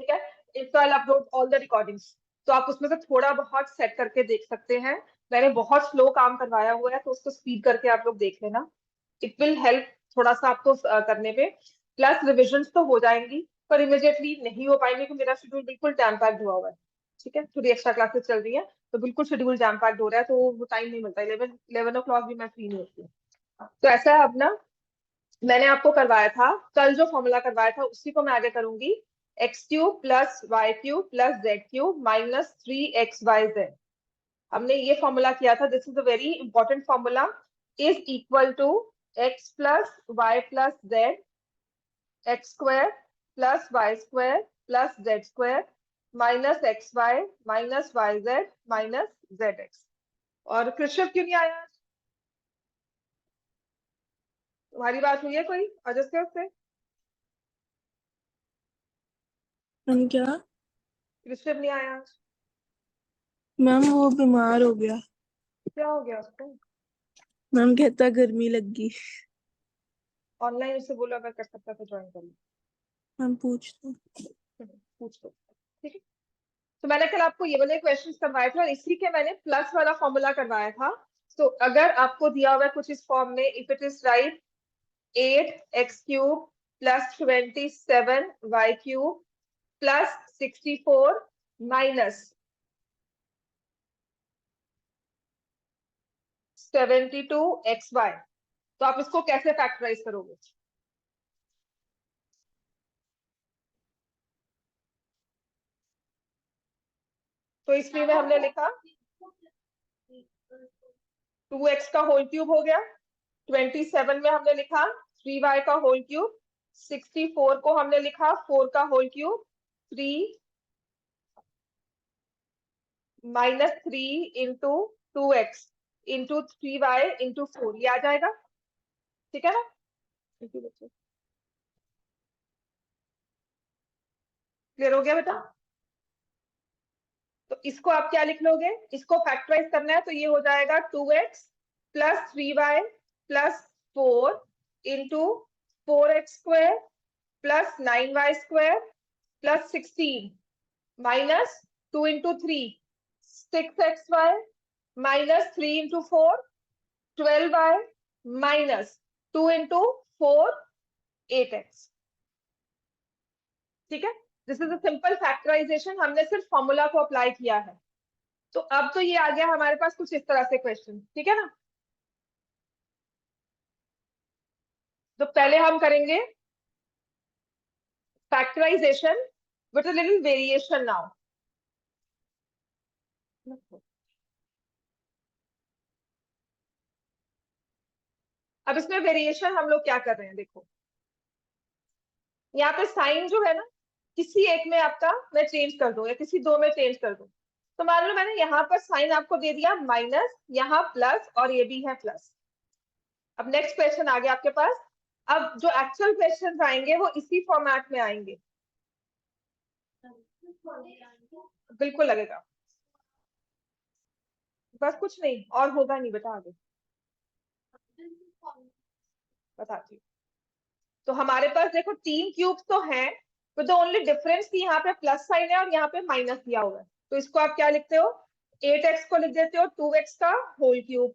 ठीक है। If I upload all the recordings, तो आप उसमें से थोड़ा बहुत सेट करके देख सकते हैं। मैंने बहुत स्लो काम करवाया हुआ है, तो उसको स्पीड करके आप लोग देख लेना। इट विल हेल्प थोड़ा सा आपको करने में। प्लस रिविजन्स तो हो जाएंगी, पर इमिडिएटली नहीं हो पाएंगे, क्योंकि मेरा शेड्यूल बिल्कुल जैम पैक्ड हुआ हुआ है। ठीक है, थोड़ी एक्स्ट्रा क्लासेस चल रही है, तो बिल्कुल शेड्यूल जैम पैक्ड हो रहा है, तो वो टाइम नहीं मिलता। 11 ओ क्लॉक भी मैं फ्री नहीं होती हूँ। तो ऐसा है अपना, मैंने आपको करवाया था कल, जो फॉर्मूला करवाया था उसी को मैं आगे करूंगी। x³ plus y³ plus z³ minus 3xyz, हमने ये फॉर्मूला किया था। This is a very important formula. Is equal to x plus y plus z, x square plus y square plus z square minus x y minus y z minus z x. और कृष्ण क्यों नहीं आया? तुम्हारी बात हुई है कोई अजय से? क्या? कृष्ण नहीं आया? मैम वो बीमार हो गया। क्या हो गया उसको? मैम कहता गर्मी लगी। ऑनलाइन उससे बोलो, अगर कर सकता तो ज्वाइन कर लो। मैम पूछ दो। पूछ लो, ठीक है। तो मैंने कल आपको ये वाले क्वेश्चन करवाए थे, और इसी के मैंने प्लस वाला फॉर्मूला करवाया था। तो अगर आपको दिया हुआ है कुछ इस फॉर्म में, if it is right 8x³ plus 27y³ plus 64 minus 72xy, तो आप इसको कैसे फैक्टराइज करोगे? तो इसलिए में हमने लिखा 2x का होल क्यूब हो गया, 27 में हमने लिखा 3y का होल क्यूब, 64 को हमने लिखा 4 का whole cube, 3 minus 3 into 2x into 3y into 4, ये आ जाएगा। ठीक है ना? क्लियर हो गया बेटा? तो इसको आप क्या लिख लोगे? इसको फैक्टराइज करना है, तो ये हो जाएगा 2x plus 3y plus 4 into 4x² plus 9y² plus 16 minus 2 into 3 6xy minus 3 into 4 12y minus 2 into 4 8x। ठीक है, this is a simple factorisation, हमने सिर्फ फॉर्मूला को अप्लाई किया है। तो अब तो ये आ गया हमारे पास कुछ इस तरह से क्वेश्चन, ठीक है ना? तो पहले हम करेंगे factorisation with a little variation now. अब इसमें वेरिएशन हम लोग क्या कर रहे हैं, देखो यहाँ पे साइन जो है ना, किसी एक में आपका मैं चेंज कर दूं या किसी दो में चेंज कर दूं। तो मान लो मैंने यहाँ पर साइन आपको दे दिया माइनस, यहाँ प्लस, और ये भी है प्लस। अब नेक्स्ट क्वेश्चन आ गया आपके पास। अब जो एक्चुअल क्वेश्चन आएंगे वो इसी फॉर्मेट में आएंगे। बिल्कुल लगेगा, बस कुछ नहीं और होगा नहीं बेटा, आगे बताती हूँ। तो हमारे पास देखो 3 क्यूब्स तो हैं, तो द ओनली डिफरेंस की यहाँ पे प्लस साइन है और यहाँ पे माइनस दिया हुआ है। तो इसको आप क्या लिखते हो? 8x को लिख देते हो 2x का होल क्यूब।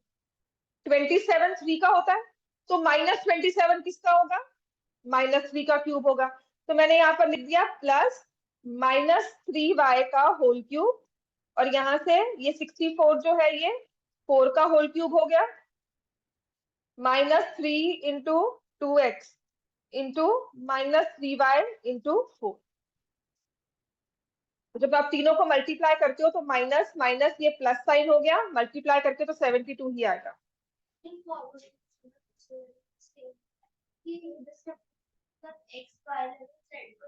27 3 का होता है, तो माइनस 27 किसका होगा? -3 का क्यूब होगा। तो मैंने यहाँ पर लिख दिया प्लस -3y का होल क्यूब, और यहाँ से ये 64 जो है ये 4 का होल क्यूब हो गया, -3 into 2x into -3y into 4। जब आप तीनों को मल्टीप्लाई करते हो तो माइनस माइनस ये प्लस साइन हो गया, मल्टीप्लाई करके तो 72 ही आएगा।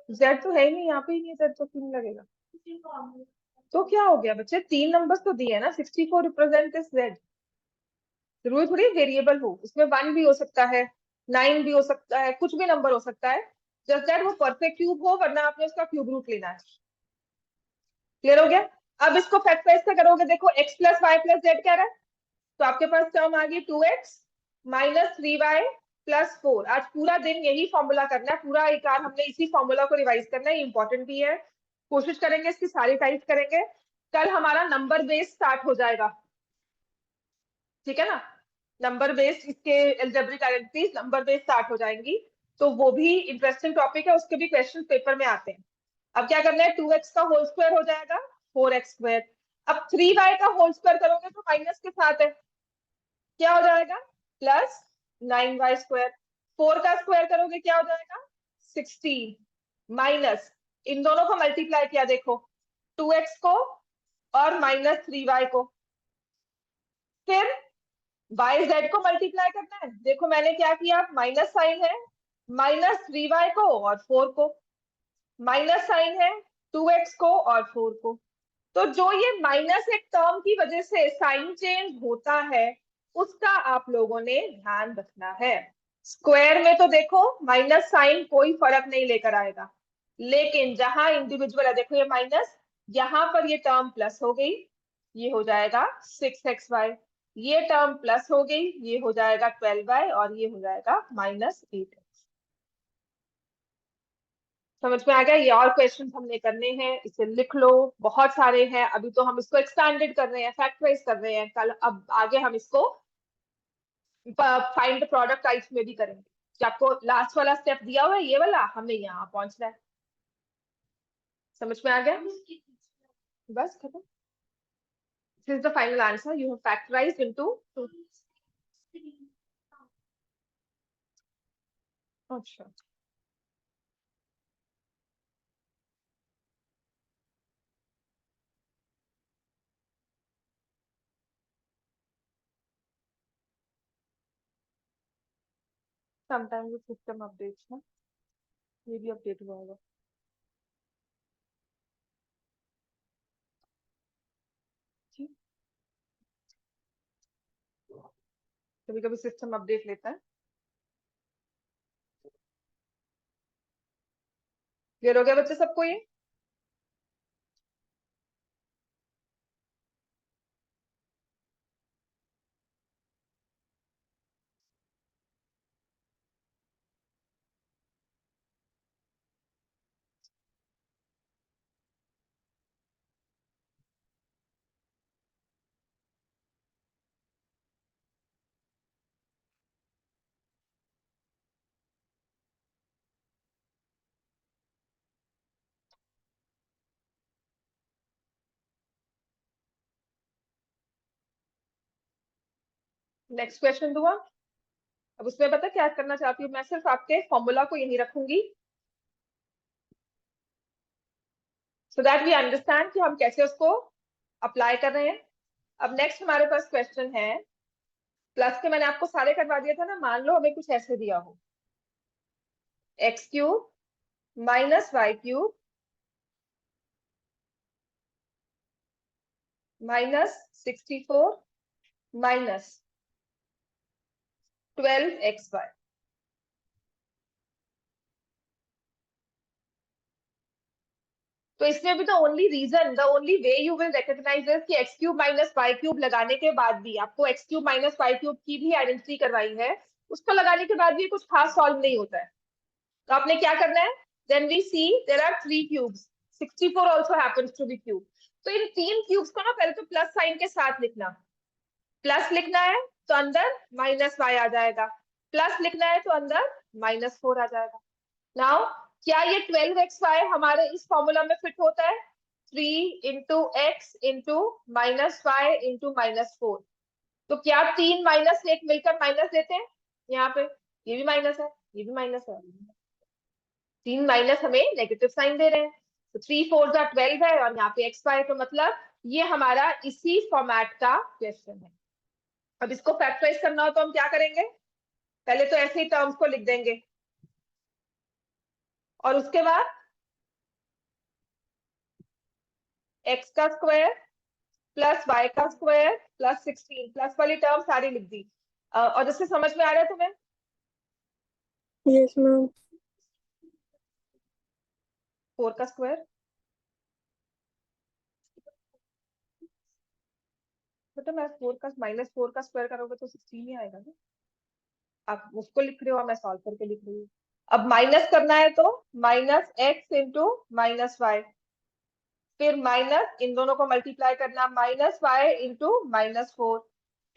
जेड तो है ही नहीं, यहाँ पे ही नहीं, जेड तो क्यों लगेगा? तो क्या हो गया बच्चे, 3 नंबर्स तो दिए है ना, 64 रिप्रेजेंट इज जेड। जरूरी थोड़ी वेरिएबल हो, उसमें 1 भी हो सकता है, 9 भी हो सकता है, कुछ भी नंबर हो सकता है। जस्ट दैट वो परफेक्ट क्यूब हो, वरना आपने उसका क्यूब रूट लेना है। क्लियर हो गया? अब इसको फैक्टराइज से करोगे, देखो x plus y plus z कह रहा है, तो आपके पास टर्म आ गई 2x माइनस 3y प्लस 4। आज पूरा दिन यही फॉर्मूला करना है, पूरा एक बार हमने इसी फॉर्मूला को रिवाइज करना है, इंपॉर्टेंट भी है। कोशिश करेंगे इसकी सारी टाइप करेंगे। कल हमारा नंबर बेस स्टार्ट हो जाएगा, ठीक है ना। नंबर बेस्ड इसके algebraic identities number based start हो जाएंगी, तो वो भी इंटरेस्टिंग टॉपिक है, उसके भी क्वेश्चन पेपर में आते हैं। अब क्या करना है, 2x का होल स्क्वायर हो जाएगा 4x स्क्वायर। अब 3y का होल स्क्वायर करोगे तो माइनस के साथ है, क्या हो जाएगा प्लस 9y स्क्वायर। 4 का स्क्वायर करोगे क्या हो जाएगा 16 माइनस, इन दोनों को मल्टीप्लाई किया देखो 2x को और माइनस 3y को, फिर वाई जेड को मल्टीप्लाई करना है। देखो मैंने क्या किया, माइनस साइन है माइनस 3y को और 4 को, माइनस साइन है 2x को और 4 को। तो जो ये माइनस एक टर्म की वजह से साइन चेंज होता है उसका आप लोगों ने ध्यान रखना है। स्क्वायर में तो देखो माइनस साइन कोई फर्क नहीं लेकर आएगा, लेकिन जहां इंडिविजुअल है देखो ये माइनस, यहां पर ये टर्म प्लस हो गई, ये हो जाएगा 6xy, ये टर्म प्लस हो गई, ये हो जाएगा 12y और ये हो जाएगा -8x। समझ में आ गया। ये और क्वेश्चन हमने करने हैं, इसे लिख लो, बहुत सारे हैं। अभी तो हम इसको एक्सपैंडेड कर रहे हैं, फैक्टराइज कर रहे हैं, कल अब आगे हम इसको फाइंड प्रोडक्ट टाइप्स में भी करेंगे। कि आपको लास्ट वाला स्टेप दिया हुआ है ये वाला, हमें यहाँ पहुंचना है। समझ में आ गया, बस खत्म। This is the final answer, you have factorised into 2। अच्छा समटाइम्स सिस्टम अपडेट्स ना, ये भी अपडेट हुआ होगा। कभी कभी सिस्टम अपडेट लेता है। क्लियर हो गया बच्चे सबको ये। नेक्स्ट क्वेश्चन दूंगा। अब उसमें पता क्या करना चाहती हूँ, मैं सिर्फ आपके फॉर्मूला को यही रखूंगी सो दैट वी अंडरस्टैंड कि हम कैसे उसको अप्लाई कर रहे हैं। अब नेक्स्ट हमारे पास क्वेश्चन है, प्लस के मैंने आपको सारे करवा दिया था ना। मान लो हमें कुछ ऐसे दिया हो, X cube minus Y cube -64 minus 12xy। तो इसमें भी the only reason, the only way you will recognise is कि X cube minus Y cube लगाने के बाद भी आपको X cube minus Y cube की भी आइडेंटिटी करवाई है, उसको लगाने के बाद भी कुछ खास सॉल्व नहीं होता है। तो आपने क्या करना है, then we see there are 3 cubes, 64 also happens to be cube. तो इन 3 क्यूब्स को ना पहले तो प्लस साइन के साथ लिखना, प्लस लिखना है तो अंदर माइनस वाई आ जाएगा, प्लस लिखना है तो अंदर -4 आ जाएगा। नाउ क्या ये 12xy हमारे इस फॉर्मूला में फिट होता है, 3 into x into -y into -4। तो क्या 3 माइनस 1 मिलकर माइनस देते हैं, यहाँ पे ये भी माइनस है ये भी माइनस है, 3 माइनस हमें नेगेटिव साइन दे रहे हैं। तो 3 4 जा 12 है और यहाँ पे एक्स वाई, तो मतलब ये हमारा इसी फॉर्मेट का क्वेश्चन है। अब इसको फैक्टराइज करना हो तो हम क्या करेंगे, पहले तो ऐसे ही टर्म्स को लिख देंगे और उसके बाद एक्स का स्क्वायर प्लस वाई का स्क्वायर प्लस 16, प्लस वाली टर्म सारी लिख दी। और जिससे समझ में आ रहा है तुम्हें, यस मैम। 4 का स्क्वायर, मतलब मैं 4 का -4 का स्क्वायर करोगे तो 16 ही आएगा ना। आप उसको लिख रहे हो और मैं सॉल्व करके लिख रही हूँ। अब माइनस करना है तो -x इंटू -y, फिर माइनस, इन दोनों को मल्टीप्लाई करना, -y into -4,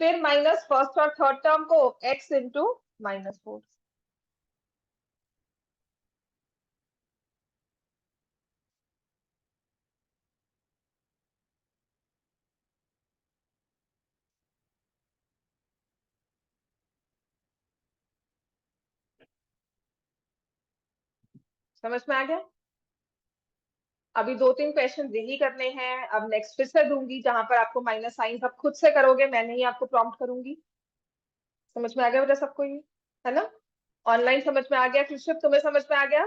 फिर माइनस फर्स्ट और थर्ड टर्म को x into -4। समझ में आ गया? अभी 2-3 क्वेश्चन यही करने हैं। अब नेक्स्ट फिर से दूंगी जहां पर आपको माइनस साइन आप खुद से करोगे, मैं नहीं आपको प्रॉम्प्ट करूंगी। समझ में आ गया बेटा सबको ये? है ना? ऑनलाइन समझ में आ गया? कृषभ तुम्हें समझ में आ गया?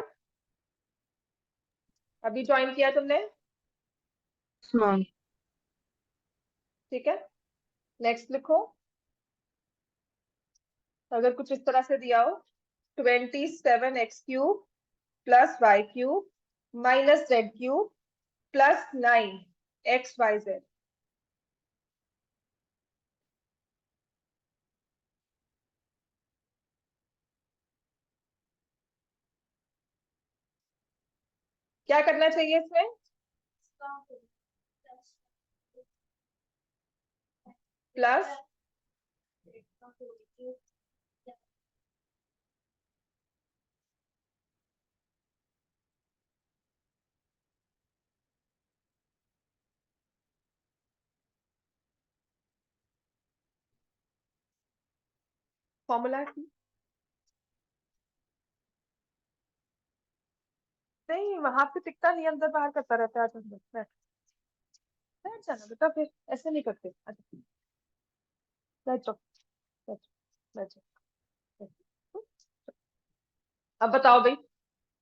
अभी ज्वाइन किया तुमने? हाँ। ठीक है, नेक्स्ट लिखो। अगर कुछ इस तरह से दिया हो, 27x³ + y³ -z³ + 9xyz। क्या करना चाहिए इसमें? प्लस फॉर्मूला नहीं, वहां पे टिकता नहीं, अंदर बाहर करता रहता है। अंदर बैठ बैठ जाना बेटा, फिर ऐसे नहीं करते। अच्छा, बैठ जाओ, बैठ जाओ, बैठ जाओ, बैठ जाओ। अब बताओ भाई,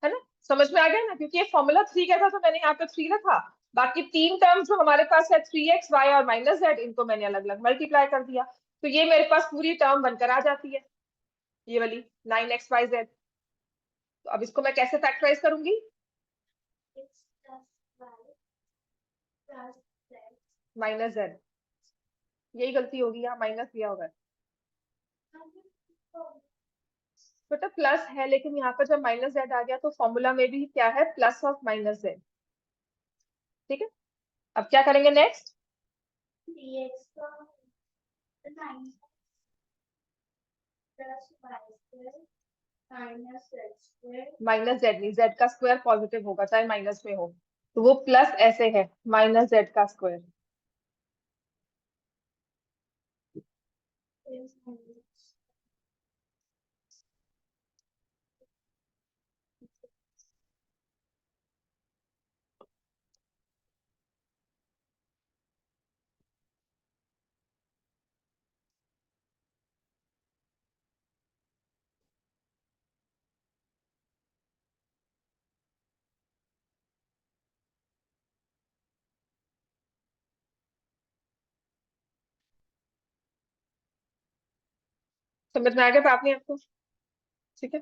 है ना? समझ में आ गया ना? क्योंकि ये फॉर्मूला 3 का था तो मैंने यहाँ पे 3 रखा। बाकी 3 टर्म्स जो हमारे पास है, 3x y और -z, इनको मैंने अलग अलग मल्टीप्लाई कर दिया, तो ये मेरे पास पूरी टर्म बनकर आ जाती है, ये वाली 9xyz। तो अब इसको मैं कैसे फैक्टराइज करूंगी? -z, यही गलती होगी, यहाँ माइनस दिया होगा। बेटा प्लस है, लेकिन यहाँ पर जब -z आ गया तो फॉर्मूला में भी क्या है? Plus of -z। ठीक है, अब क्या करेंगे नेक्स्ट? -z नहीं, z का स्क्वायर पॉजिटिव होगा चाहे माइनस में हो, तो वो प्लस ऐसे है, -z का स्क्वायर। समझ में आ गया बात नहीं आपको? ठीक है,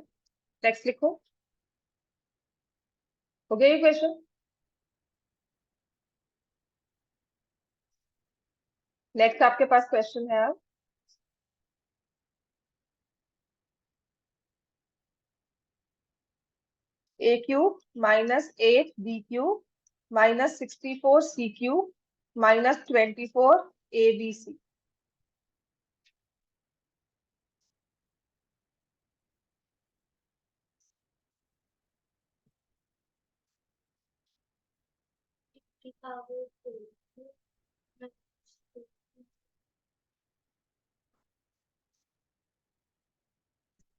नेक्स्ट लिखो। हो गया ये क्वेश्चन? नेक्स्ट आपके पास क्वेश्चन है अब, a³ -8b³ -64c³ -24abc।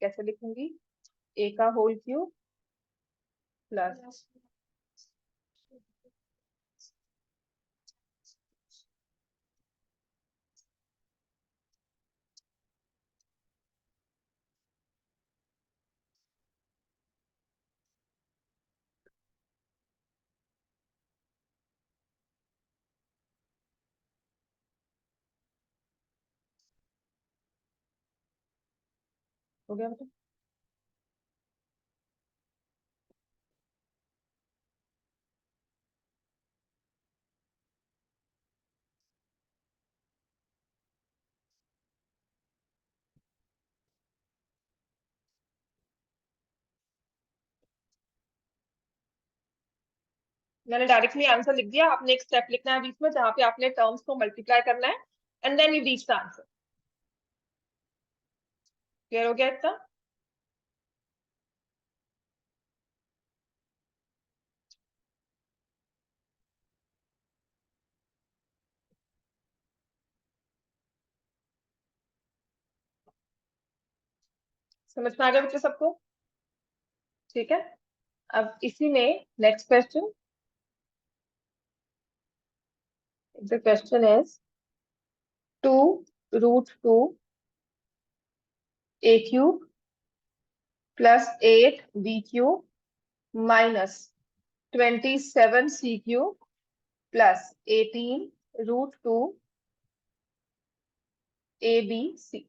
कैसे लिखूंगी? a का होल क्यूब प्लस, हो गया बेटा? मैंने डायरेक्टली आंसर लिख दिया, आपने एक स्टेप लिखना है बीच में जहां पे आपने टर्म्स को मल्टीप्लाई करना है and then you reach the answer. Clear हो गया इतना? समझ में आ गया बच्चे सबको? ठीक है, अब इसी में next question, the question is 2√2 a cube plus 8b cube minus 27c cube plus 18√2 abc।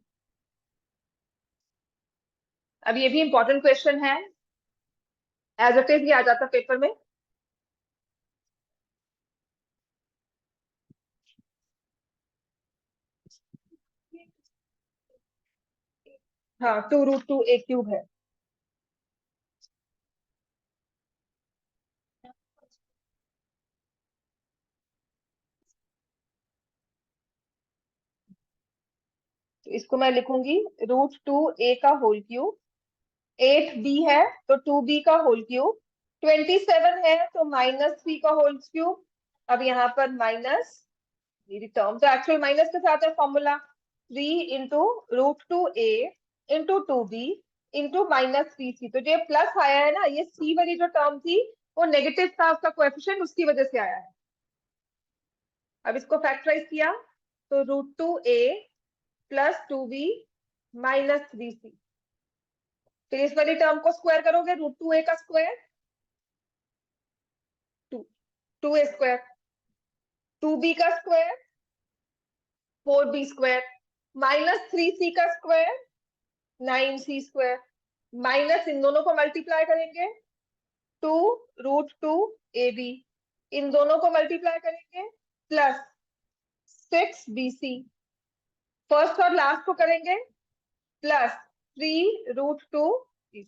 अब ये भी इंपॉर्टेंट क्वेश्चन है, एज इट इज ये आ जाता पेपर में। हाँ, 2√2 a क्यूब है। तो इसको मैं लिखूंगी √2a का होल क्यूब, 8b है तो 2b का होल क्यूब, 27 है तो -3 का होल क्यूब। अब यहाँ पर माइनस, मेरी टर्म तो एक्चुअल माइनस के साथ है formula, 3 into √2a into 2b into -3c। तो जो प्लस आया है ना, ये c वाली जो टर्म थी वो नेगेटिव था, उसका कोएफिशिएंट उसकी वजह से आया है। अब इसको फैक्टराइज किया तो √2a plus 2b minus 3c। फिर इस वाली टर्म को स्क्वायर करोगे, √2a का स्क्वायर 2, 2a स्क्वायर, 2b का square 4b square, minus 3c का स्क्वायर 9c स्क्वायर, माइनस इन दोनों को मल्टीप्लाई करेंगे 2√2ab, इन दोनों को मल्टीप्लाई करेंगे प्लस 6bc, फर्स्ट और लास्ट को करेंगे प्लस 3√2bc।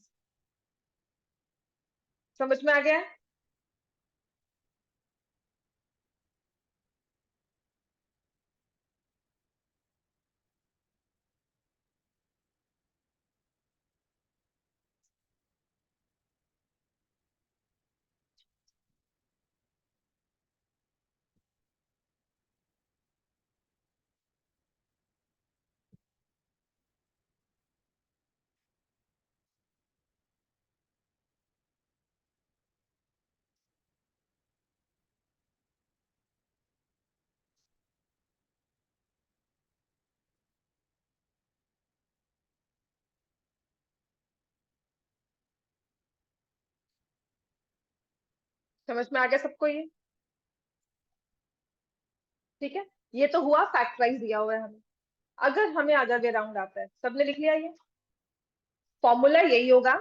समझ में आ गया? समझ में आ गया सबको ये? ठीक है, ये तो हुआ फैक्टराइज दिया हुआ है हमें। अगर हमें अदर वे राउंड आता है, सबने लिख लिया ये फॉर्मूला यही होगा।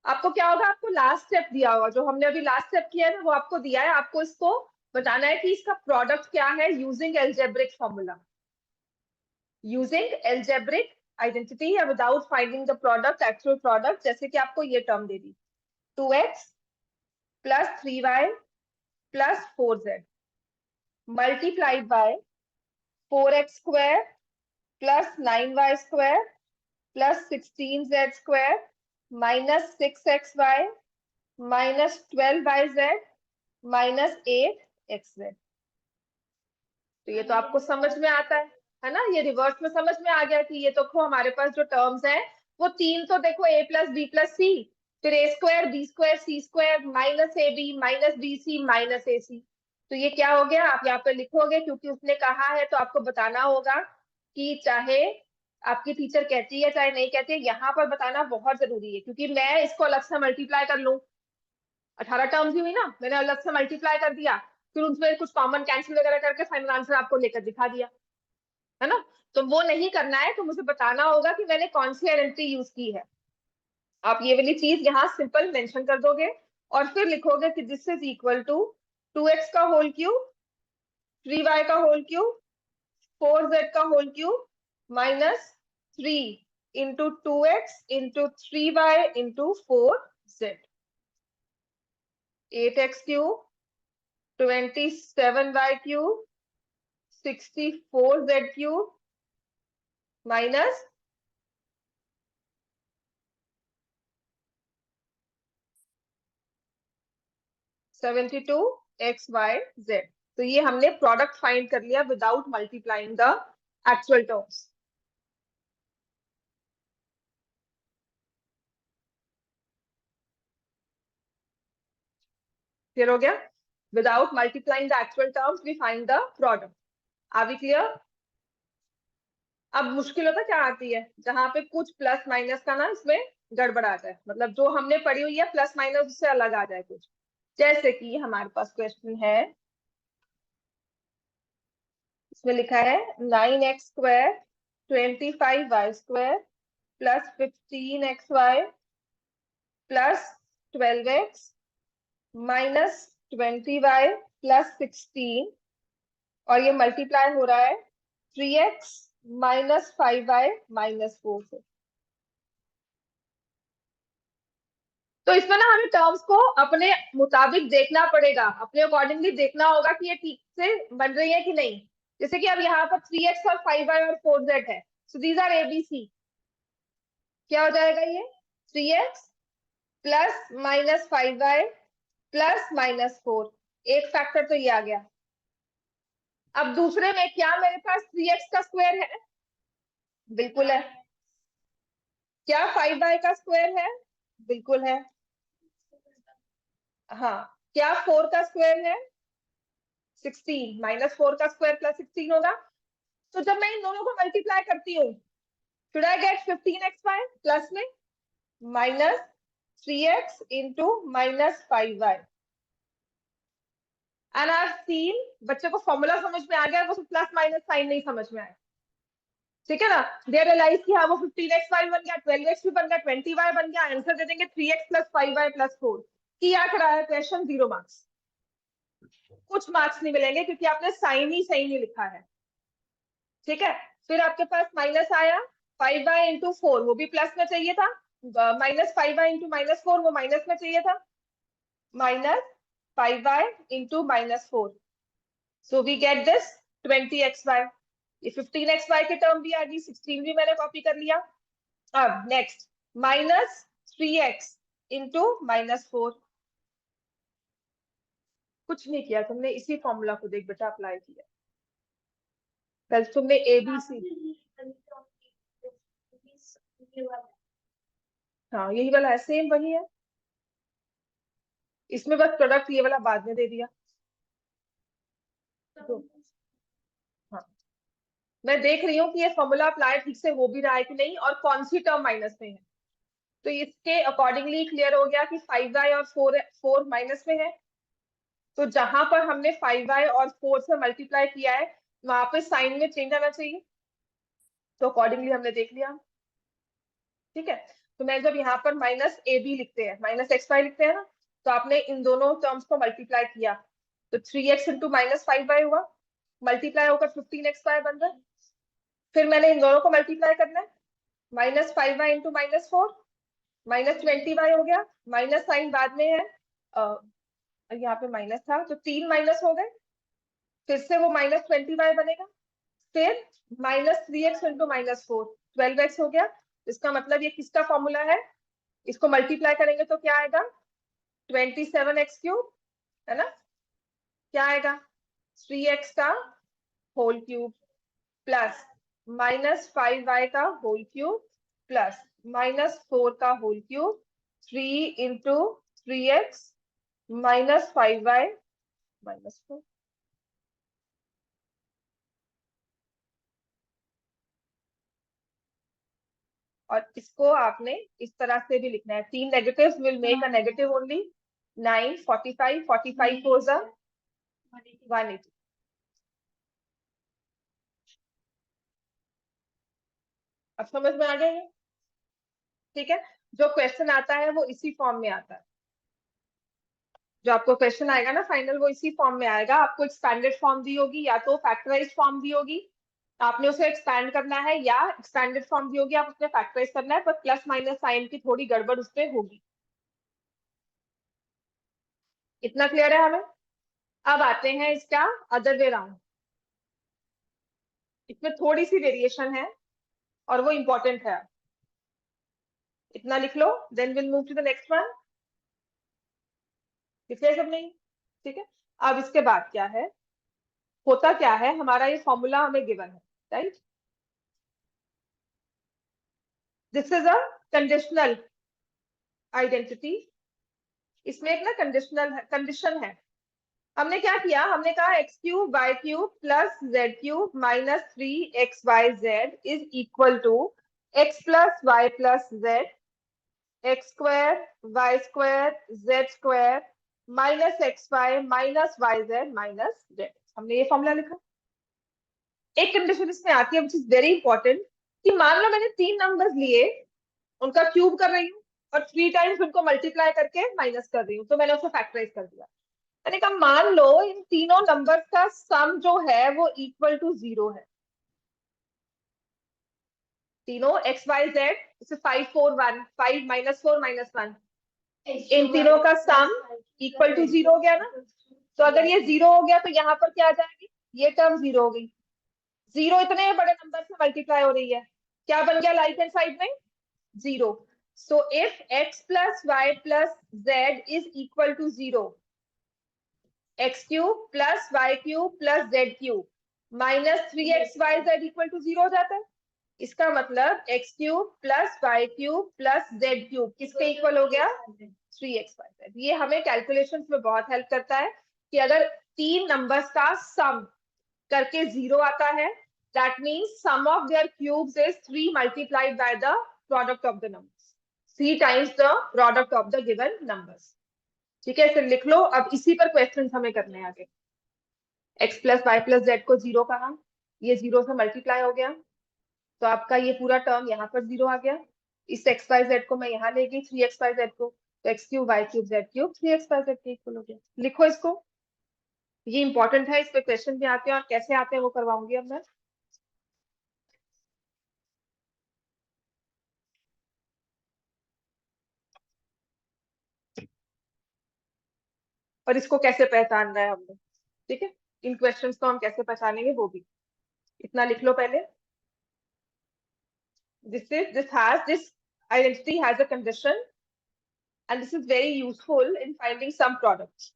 आपको क्या होगा, आपको लास्ट स्टेप दिया होगा, जो हमने अभी लास्ट स्टेप किया है ना वो आपको दिया है, आपको इसको बताना है कि इसका प्रोडक्ट क्या है using algebraic formula, using algebraic identity या without finding the product, actual product. जैसे कि आपको ये टर्म दे दी 2x plus 3y plus 4z multiplied by 4x square plus 9y square plus 16z square minus 6xy minus 12yz minus 8xz। तो ये तो आपको समझ में आता है ना, ये रिवर्स में समझ में आ गया कि ये तो देखो हमारे पास जो टर्म्स हैं वो तीन तो देखो a plus B plus C, फिर a square B square C square minus A B minus B C minus A C. तो ये क्या हो गया, आप यहाँ पे लिखोगे क्योंकि उसने कहा है तो आपको बताना होगा कि चाहे आपकी टीचर कहती है चाहे नहीं कहती है, यहाँ पर बताना बहुत जरूरी है। क्योंकि मैं इसको अलग से मल्टीप्लाई कर लूँ, 18 टर्म्स ही हुई ना, मैंने अलग से मल्टीप्लाई कर दिया, फिर उसमें कुछ कॉमन कैंसिल वगैरह करके फाइनल आंसर आपको लेकर दिखा दिया, है ना। तो वो नहीं करना है, तो मुझे बताना होगा कि मैंने कौन सी आइडेंटिटी यूज की है। आप ये वाली चीज यहाँ सिंपल मेंशन कर दोगे और फिर लिखोगे कि this is equal to 2x का होल क्यूब, 3y का होल क्यूब, 4z का whole cube minus 3 into 2x into 3y into 4z, 8x cube 27y cube 64z cube minus 72xyz। तो ये हमने प्रोडक्ट फाइंड कर लिया without multiplying the actual terms. Clear हो गया? Without multiplying the actual terms we find the product. Are we clear? अब मुश्किल होता क्या आती है, जहां पे कुछ प्लस माइनस का ना इसमें गड़बड़ आ जाए, मतलब जो हमने पढ़ी हुई है प्लस माइनस उससे अलग आ जाए कुछ। जैसे कि हमारे पास क्वेश्चन है, इसमें लिखा है 9x² 25y² plus 15xy plus 12x minus 20y plus 16, और ये मल्टीप्लाई हो रहा है 3x माइनस 5y माइनस 4 से। तो इसमें ना हमें टर्म्स को अपने मुताबिक देखना पड़ेगा, अपने अकॉर्डिंगली देखना होगा कि ये ठीक से बन रही है कि नहीं। जैसे कि अब यहाँ पर 3x और 5y और 4z है, सो दीज आर ABC। क्या हो जाएगा ये 3x plus minus 5y plus minus 4, एक फैक्टर तो ये आ गया। अब दूसरे में क्या मेरे पास 3x का स्क्वायर है? बिल्कुल है। क्या 5y का स्क्वायर है? बिल्कुल है। हाँ, क्या 4 का स्क्वायर है? 16 माइनस 4 का स्क्वायर प्लस 16 होगा। तो जब मैं इन दोनों को मल्टीप्लाई करती हूँ, should I get 15xy plus में minus 3x into minus 5y। And I have seen बच्चे को फॉर्मूला समझ में आ गया, वो प्लस माइनस साइन नहीं समझ में आया। ठीक है ना? दे रियलाइज कि हाँ वो 15xy बन गया, 12x भी बन गया, 20y बन गया, आंसर दे देंगे 3x प्लस 5y प्लस 4। किया कराया क्वेश्चन, 0 मार्क्स। कुछ मार्क्स नहीं मिलेंगे क्योंकि आपने साइन ही सही नहीं लिखा है। ठीक है, फिर आपके पास माइनस आया 5y इंटू 4, वो भी प्लस में चाहिए था। माइनस 5y इंटू माइनस 4, वो माइनस में चाहिए था। Minus 5y into minus 4, so we get this 20xy। ये 15xy की टर्म भी आ गई, 16 भी मैंने कॉपी कर लिया। अब next minus 3x into minus 4। कुछ नहीं किया तुमने, इसी फॉर्मूला को देख बेटा अप्लाई किया। कल तुमने ABC, हाँ यही वाला है, सेम वही है। इसमें बस प्रोडक्ट ये वाला बाद में दे दिया। तो हाँ, मैं देख रही हूँ कि ये फॉर्मूला अप्लाई ठीक से हो भी रहा है कि नहीं, और कौन सी टर्म माइनस में है। तो इसके अकॉर्डिंगली क्लियर हो गया कि 5y और 4 माइनस में है। तो जहां पर हमने 5y और 4 से मल्टीप्लाई किया है, वहां पे साइन में चेंज आना चाहिए। तो अकॉर्डिंगली हमने देख लिया। ठीक है, तो मैं जब यहाँ पर माइनस AB लिखते हैं, माइनस XY लिखते हैं ना, तो आपने इन दोनों टर्म्स को मल्टीप्लाई किया, तो 3x इंटू माइनस 5y हुआ, मल्टीप्लाई होकर 15xy बन रहा है। फिर मैंने इन दोनों को मल्टीप्लाई करना है, minus 5y into minus 4, minus 20y हो गया, माइनस साइन बाद में है, यहाँ पे माइनस था तो 3 माइनस हो गए, फिर से वो माइनस 20y बनेगा, फिर minus 3x into minus 4, 12x हो गया। इसका मतलब ये किसका फॉर्मूला है? इसको मल्टीप्लाई करेंगे तो क्या आएगा 27x³ है ना? क्या आएगा 3x का whole cube plus minus 5y का होल क्यूब प्लस माइनस 4 का whole cube, 3 into 3x minus 5y minus 4। और इसको आपने इस तरह से भी लिखना है, 3 negatives will make a negative only. 9 45 45 4 जा 180। अब समझ में आ गया ये? ठीक है, जो क्वेश्चन आता है वो इसी फॉर्म में आता है। जो आपको क्वेश्चन आएगा ना फाइनल, वो इसी फॉर्म में आएगा। आपको एक्सपैंडेड फॉर्म दी होगी या तो फैक्टराइज फॉर्म दी होगी, आपने उसे एक्सपैंड करना है, या एक्सपैंडेड फॉर्म दी होगी आप उसमें फैक्टराइज करना है, पर प्लस माइनस साइन की थोड़ी गड़बड़ उसमें होगी। इतना क्लियर है हमें? अब आते हैं इसका अदर वे राउंड। इसमें थोड़ी सी वेरिएशन है और वो इंपॉर्टेंट है। इतना लिख लो, then will move to the next one. लिखे सब नहीं? ठीक है। अब इसके बाद क्या है, होता क्या है, हमारा ये फॉर्मूला हमें गिवन है, right? This is a conditional identity. इसमें एक ना कंडीशन है। हमने क्या किया, हमने कहा x cube y cube plus z cube minus 3xyz is equal to x plus y plus z x square y square z square minus x y minus y z minus z. हमने ये formula लिखा। एक condition इसमें आती है which is very important, कि मान लो मैंने 3 नंबर्स लिए, उनका क्यूब कर रही हूँ और 3 टाइम्स उनको मल्टीप्लाई करके माइनस कर रही हूँ, तो मैंने उसको फैक्टराइज कर दिया। मैंने कहा मान लो इन तीनों नंबर्स का सम जो है वो इक्वल टू 0 है। तीनों एक्स वाई जेड, जैसे 5 4 1, 5 माइनस 4 माइनस 1, इन तीनों का सम इक्वल टू 0 हो गया ना। तो अगर ये 0 हो गया तो यहाँ पर क्या आ जाएगी, ये टर्म 0 हो गई। 0 इतने बड़े नंबर से मल्टीप्लाई हो रही है, क्या बन गया राइट हैंड साइड में, 0। So if x plus y plus z is equal to 0, x cube plus y cube plus z cube minus 3xyz equal to 0 हो जाता है। इसका मतलब x cube plus y cube plus z cube किसके equal हो गया, 3xyz। ये हमें कैलकुलेशंस में बहुत हेल्प करता है कि अगर 3 नंबर्स का सम करके 0 आता है, that means sum of their cubes is 3 multiplied by the product of the numbers, 3 times the product of the given numbers. ठीक है, फिर लिख लो। अब इसी पर क्वेश्चन हमें करने हैं आगे। X plus y plus z को 0 कहा, ये 0 से मल्टीप्लाई हो गया, तो आपका ये पूरा टर्म यहाँ पर 0 आ गया। इस एक्स वाई जेड को मैं यहाँ ले गई 3xyz को, तो x cube y cube z cube 3xyz के इक्वल हो गया। लिखो इसको, ये इंपॉर्टेंट है, इस पे क्वेश्चन भी आते हैं और कैसे आते हैं वो करवाऊंगी अब मैं। और इसको कैसे पहचानना है हमने, ठीक है, इन क्वेश्चंस को हम कैसे पहचानेंगे वो भी। इतना लिख लो पहले। this identity has a condition and this is very useful in finding some products.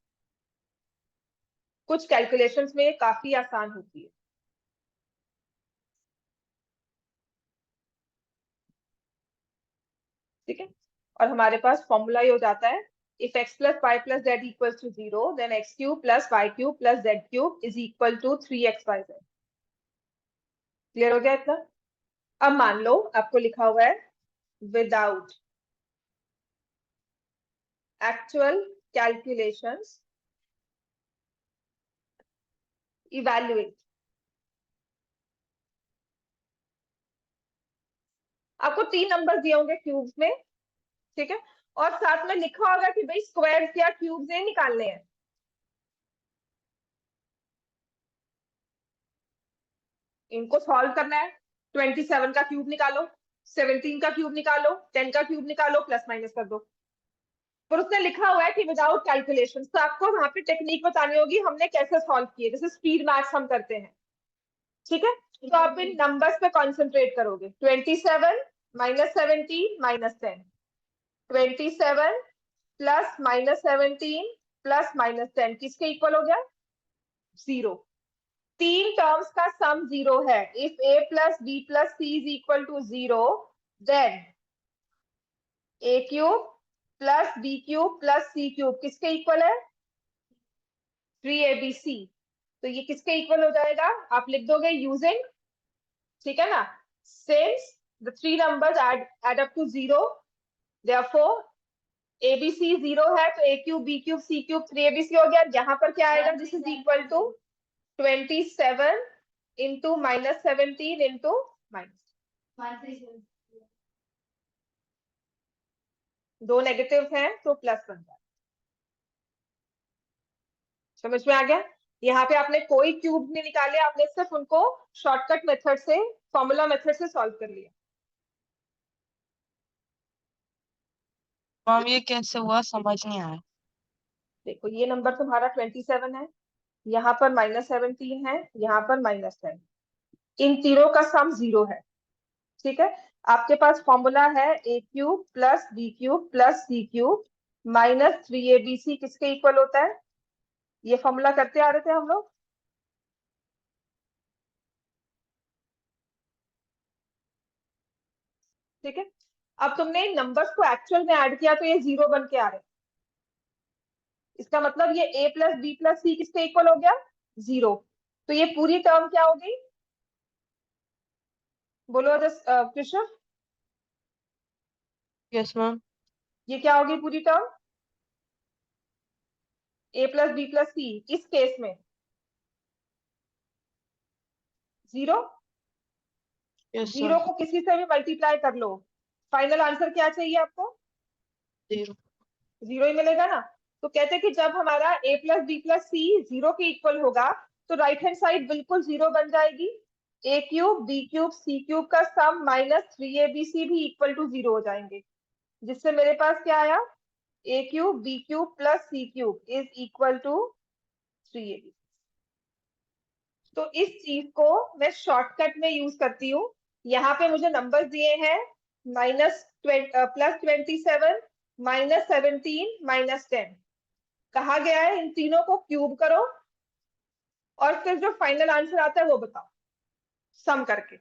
कुछ कैलकुलेशंस में काफी आसान होती है। ठीक है, और हमारे पास फॉर्मूला ये हो जाता है, if x plus y plus z equals to 0 then x cube plus y cube plus z cube is equal to 3xyz। Clear हो गया इतना? अब मान लो आपको लिखा हुआ है विदाउट actual calculations evaluate। आपको 3 नंबर दिए होंगे क्यूब्स में, ठीक है, और साथ में लिखा होगा कि भाई स्क्वायर या क्यूब्स ये निकालने हैं। इनको सॉल्व करना है। 27 का क्यूब निकालो, 17 का क्यूब निकालो, 10 का क्यूब निकालो, प्लस माइनस कर दो। पर उसने लिखा हुआ है कि विदाउट कैलकुलेशन, तो आपको वहां पे टेक्निक बतानी होगी हमने कैसे सॉल्व किए, जैसे स्पीड मैथ्स हम करते हैं। ठीक है, तो आप इन नंबर्स पे कॉन्सेंट्रेट करोगे। 27 minus 17 minus 10, 27 plus minus 17 plus minus 10 किसके इक्वल हो गया, 0। 3 टर्म्स का सम 0 है। If a plus b plus c is equal to 0 then a cube plus b cube plus c cube किसके इक्वल है, 3abc। तो ये किसके इक्वल हो जाएगा, आप लिख दोगे यूजिंग, ठीक है ना, since the 3 numbers add up to 0 therefore abc 0 है, तो a cube b cube c cube 3abc हो गया। यहाँ पर क्या आएगा, this is equal to 27 into minus 17 into minus, 2 negative हैं तो प्लस बन जाए। समझ में आ गया? यहाँ पे आपने कोई क्यूब नहीं निकाले, आपने सिर्फ उनको शॉर्टकट मेथड से, फॉर्मूला मेथड से सॉल्व कर लिया। मैम ये कैसे हुआ समझ नहीं आया। देखो ये नंबर तुम्हारा 27 है, यहाँ पर -17 है, यहाँ पर -10। इन तीनों का सम 0 है। ठीक है, आपके पास फॉर्मूला है a³ plus b³ plus c³ -3abc किसके इक्वल होता है? ये फॉर्मूला करते आ रहे थे हम लोग। ठीक है, अब तुमने इन नंबर्स को एक्चुअल में ऐड किया तो ये 0 बन के आ रहे हैं। इसका मतलब ये a प्लस बी प्लस सी किसके इक्वल हो गया? 0। तो ये पूरी टर्म क्या होगी? बोलो कृष्ण, Yes, ma'am. ये क्या होगी पूरी term? a plus B plus C इस केस में 0। Yes, sir. 0 को किसी से भी मल्टीप्लाई कर लो, फाइनल आंसर क्या चाहिए आपको? 0. 0 ही मिलेगा ना। तो कहते हैं कि जब हमारा a plus B plus c 0 के इक्वल होगा तो राइट हैंड साइड बिल्कुल 0 बन जाएगी। a³ b³ c³ का सम -3abc भी इक्वल टू 0 हो जाएंगे, जिससे मेरे पास क्या आया? a³ b³ plus c³ is equal to 3ab। तो इस चीज को मैं शॉर्टकट में यूज करती हूँ। यहाँ पे मुझे नंबर्स दिए हैं +27 -17 -10। कहा गया है इन तीनों को क्यूब करो और फिर जो फाइनल आंसर आता है वो बताओ सम करके।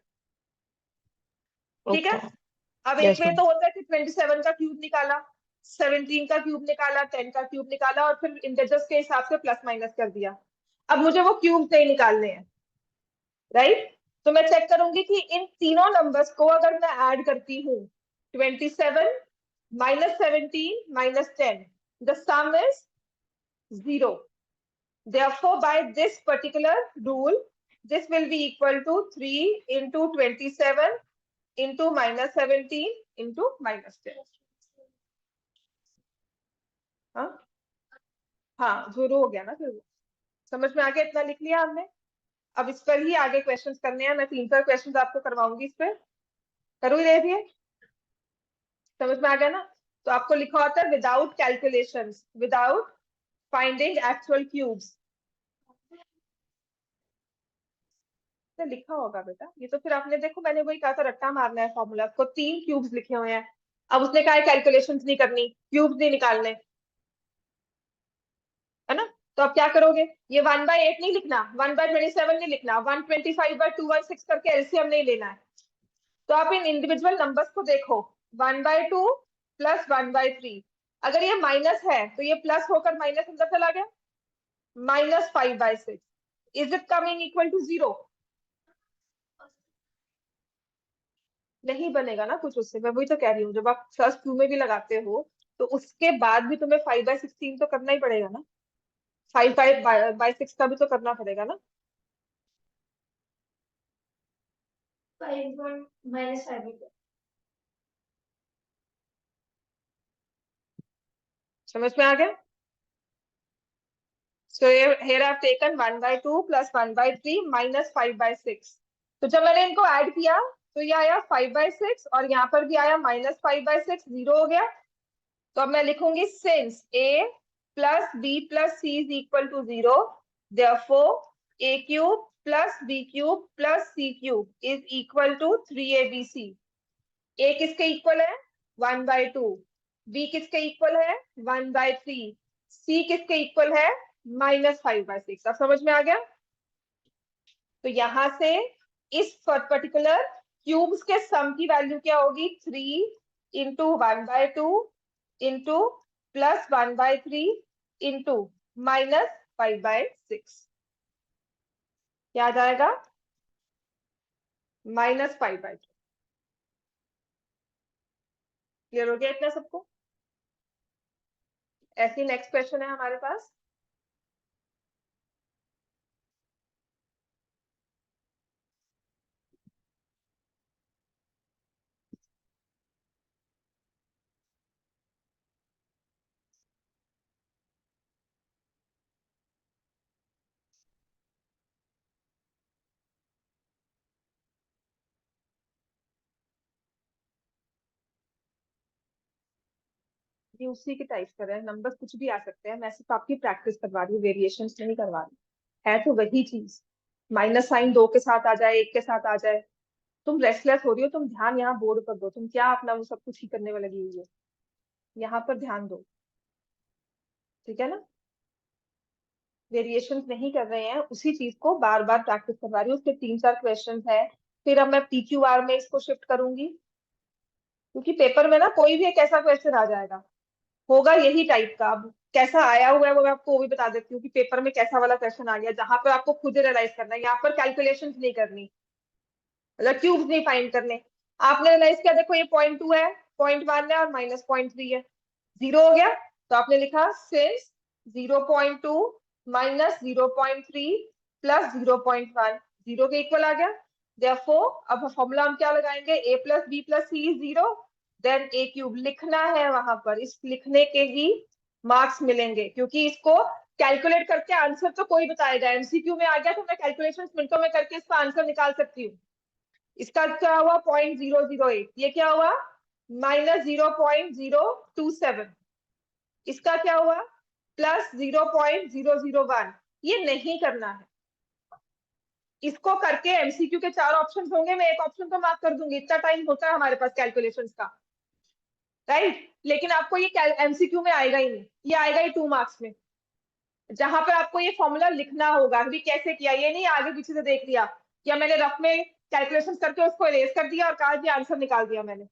ठीक है, Okay. अब एक Yes, वे ma'am. तो होता है कि 27 का क्यूब निकाला, 17 का क्यूब निकाला, 10 का क्यूब निकाला और फिर इंटीजर्स के हिसाब से प्लस माइनस कर दिया। अब मुझे वो क्यूब नहीं निकालने हैं, राइट? तो मैं चेक करूंगी कि इन तीनों नंबर्स को अगर मैं ऐड करती हूँ 27 -17 -10, the some is 0। Therefore, by this particular rule, this will be equal to 3 into 27 into -17 into -10। हाँ हाँ, शुरू हो गया ना फिर वो। समझ में आ गया? इतना लिख लिया हमने। अब इस पर ही आगे क्वेश्चंस करने हैं। मैं 3 क्वेश्चंस आपको करवाऊंगी इस पर। करूँ ही दे दिए? समझ में आ गया ना? तो आपको लिखा होता है without calculations, without finding actual cubes. तो लिखा होगा बेटा, ये तो फिर आपने देखो मैंने वही कहा था रट्टा मारना है फॉर्मूला को। 3 क्यूब्स लिखे हुए हैं, अब उसने कहा कैलकुलेशंस नहीं करनी, क्यूब्स नहीं निकालने, है ना? तो अब क्या करोगे? ये 1/8 नहीं लिखना, 1/27 नहीं लिखना, 125/216 करके एलसीएम नहीं लेना है। तो आप इन इंडिविजुअल नंबर्स को देखो, 1/2 प्लस 1/3। अगर ये माइनस है तो ये प्लस होकर माइनस अंदर चला गया, -5/6। Is it coming equal to 0? नहीं बनेगा ना कुछ उससे। मैं वही तो कह रही हूँ, जब आप फर्स्ट टू में भी लगाते हो तो उसके बाद भी तुम्हें 5/16 तो करना ही पड़ेगा ना। 5/6 का भी तो करना पड़ेगा ना। 5 -5 समझ में आ गया? So here I've taken 1/2 plus 1/3 minus 5/6। तो जब मैंने इनको ऐड किया तो ये आया 5/6 और यहाँ पर भी आया -5/6, 0 हो गया। तो अब मैं लिखूंगी since a plus b plus c is equal to 0, therefore a³ plus b³ plus c³ is equal to 3abc। a किसके इक्वल है? 1/2। b किसके इक्वल है? 1/3। c किसके इक्वल है? -5/6। अब समझ में आ गया? तो यहां से इस पर्टिकुलर क्यूब्स के सम की वैल्यू क्या होगी? 3 इंटू 1/2 इंटू +1/3 इंटू -5/6। क्या आ जाएगा? -5/2। क्लियर हो गया इतना सबको? ऐसी नेक्स्ट क्वेश्चन है हमारे पास। ये उसी के टाइप कर रहे हैं, नंबर्स कुछ भी आ सकते हैं। मैं सिर्फ आपकी प्रैक्टिस करवा रही हूँ, वेरिएशंस नहीं करवा रही। है तो वही चीज, माइनस साइन 2 के साथ आ जाए, 1 के साथ आ जाए, तुम रेस्टलेस हो रही हो, तुम ध्यान यहाँ बोर्ड पर दो, तुम क्या अपना वो सब कुछ ही करने में लगी हुई हो, यहाँ पर ध्यान दो, ठीक है ना। वेरिएशन नहीं कर रहे हैं, उसी चीज को बार बार प्रैक्टिस करवा रही हूँ। उसके 3-4 क्वेश्चन है, फिर अब मैं PQR में इसको शिफ्ट करूंगी, क्योंकि पेपर में ना कोई भी एक ऐसा क्वेश्चन आ जाएगा, होगा यही टाइप का। अब कैसा आया हुआ है वो मैं आपको वो भी बता देती हूँ कि पेपर में कैसा वाला क्वेश्चन आ गया, जहां पर आपको खुद रियलाइज करना है, यहाँ पर कैलकुलेशंस नहीं करनी, मतलब क्यूब्स नहीं फाइंड करने। आपने रियलाइज किया, देखो ये 0.2 है, 0.1 है और माइनस 0.3 है, 0 हो गया, तो आपने लिखा सिंस 0.2 माइनस 0.3 प्लस 0.1 0 के इक्वल आ गया। Therefore, अब फॉर्मूला हम क्या लगाएंगे, a plus B plus c is 0, then a cube लिखना है वहां पर, इस लिखने के ही मार्क्स मिलेंगे, क्योंकि इसको कैलकुलेट करके आंसर तो कोई बताएगा, MCQ में आ गया तो मैं कैलकुलेशन मिनटों में करके इसका आंसर निकाल सकती हूँ। इसका क्या हुआ 0.008, ये क्या हुआ माइनस 0.027, इसका क्या हुआ प्लस 0.001, ये नहीं करना है। इसको करके MCQ के 4 ऑप्शन होंगे, मैं एक ऑप्शन तो मार्क कर दूंगी, इतना टाइम होता है हमारे पास कैलकुलेशंस का, राइट। लेकिन आपको ये MCQ में आएगा ही नहीं, ये आएगा ही 2 मार्क्स में, जहां पर आपको ये फॉर्मूला लिखना होगा। अभी कैसे किया, ये नहीं आगे पीछे से देख लिया, या मैंने रफ में कैलकुलेशन करके उसको इरेज कर दिया और कहा जी आंसर निकाल दिया मैंने।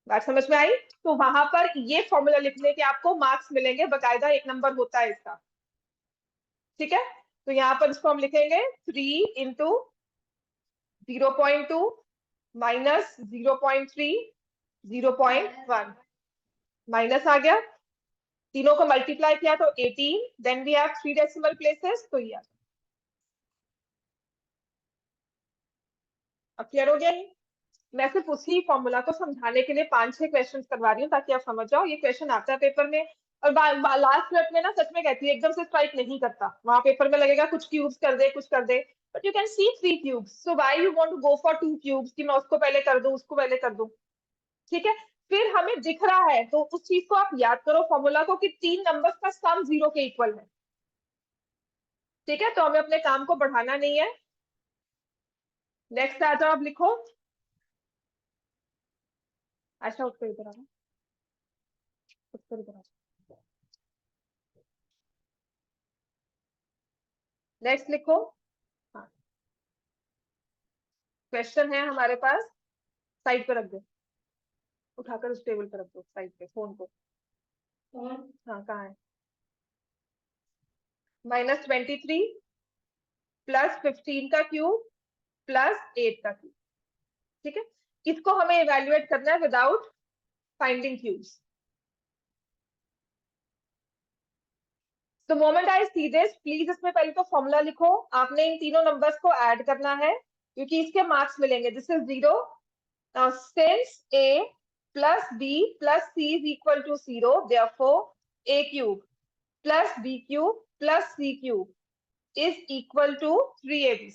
बात समझ में आई। तो वहां पर ये फॉर्मूला लिखने के आपको मार्क्स मिलेंगे, बकायदा 1 नंबर होता है इसका, ठीक है। तो यहाँ पर इसको हम लिखेंगे 3 इंटू 0.2 माइनस 0.3 0.1, माइनस आ गया, तीनों को मल्टीप्लाई किया तो 18, then we have 3 decimal places, तो ये अब क्लियर हो गया। मैं सिर्फ उसी फॉर्मूला को समझाने के लिए 5-6 क्वेश्चन करवा रही हूँ, ताकि आप समझ जाओ, ये क्वेश्चन आता है पेपर में। और लास्ट मिनट में ना सच में कहती है, एकदम से स्ट्राइक नहीं करता, वहां पेपर में लगेगा कुछ क्यूब्स कर दे कुछ कर दे, but you can see 3 cubes, so why you want to go for 2 cubes कि मैं उसको पहले कर दूं उसको पहले कर दूं, ठीक है। फिर हमें दिख रहा है तो उस चीज को आप याद करो फॉर्मूला को, कि 3 नंबर्स का सम 0 के इक्वल है, ठीक है। तो हमें अपने काम को बढ़ाना नहीं है। नेक्स्ट आ जाओ, आप लिखो। अच्छा उसको इधर आना, उसको इधर आना, नेक्स्ट लिखो। हाँ, क्वेश्चन है हमारे पास, साइड पर रख दो, उठाकर उस टेबल पर रख दो साइड पे फोन को। हाँ कहाँ है, -23 प्लस 15 का क्यूब प्लस 8 का क्यूब, ठीक है। इसको हमें इवेल्युएट करना है विदाउट फाइंडिंग क्यूब्स। तो moment I see this, please इसमें पहले तो फॉर्मूला लिखो, आपने इन तीनों नंबर्स को ऐड करना है, क्योंकि इसके मार्क्स मिलेंगे। This is 0, since a plus b plus c is equal to 0, therefore a cube plus b cube plus c cube is equal to 3ab,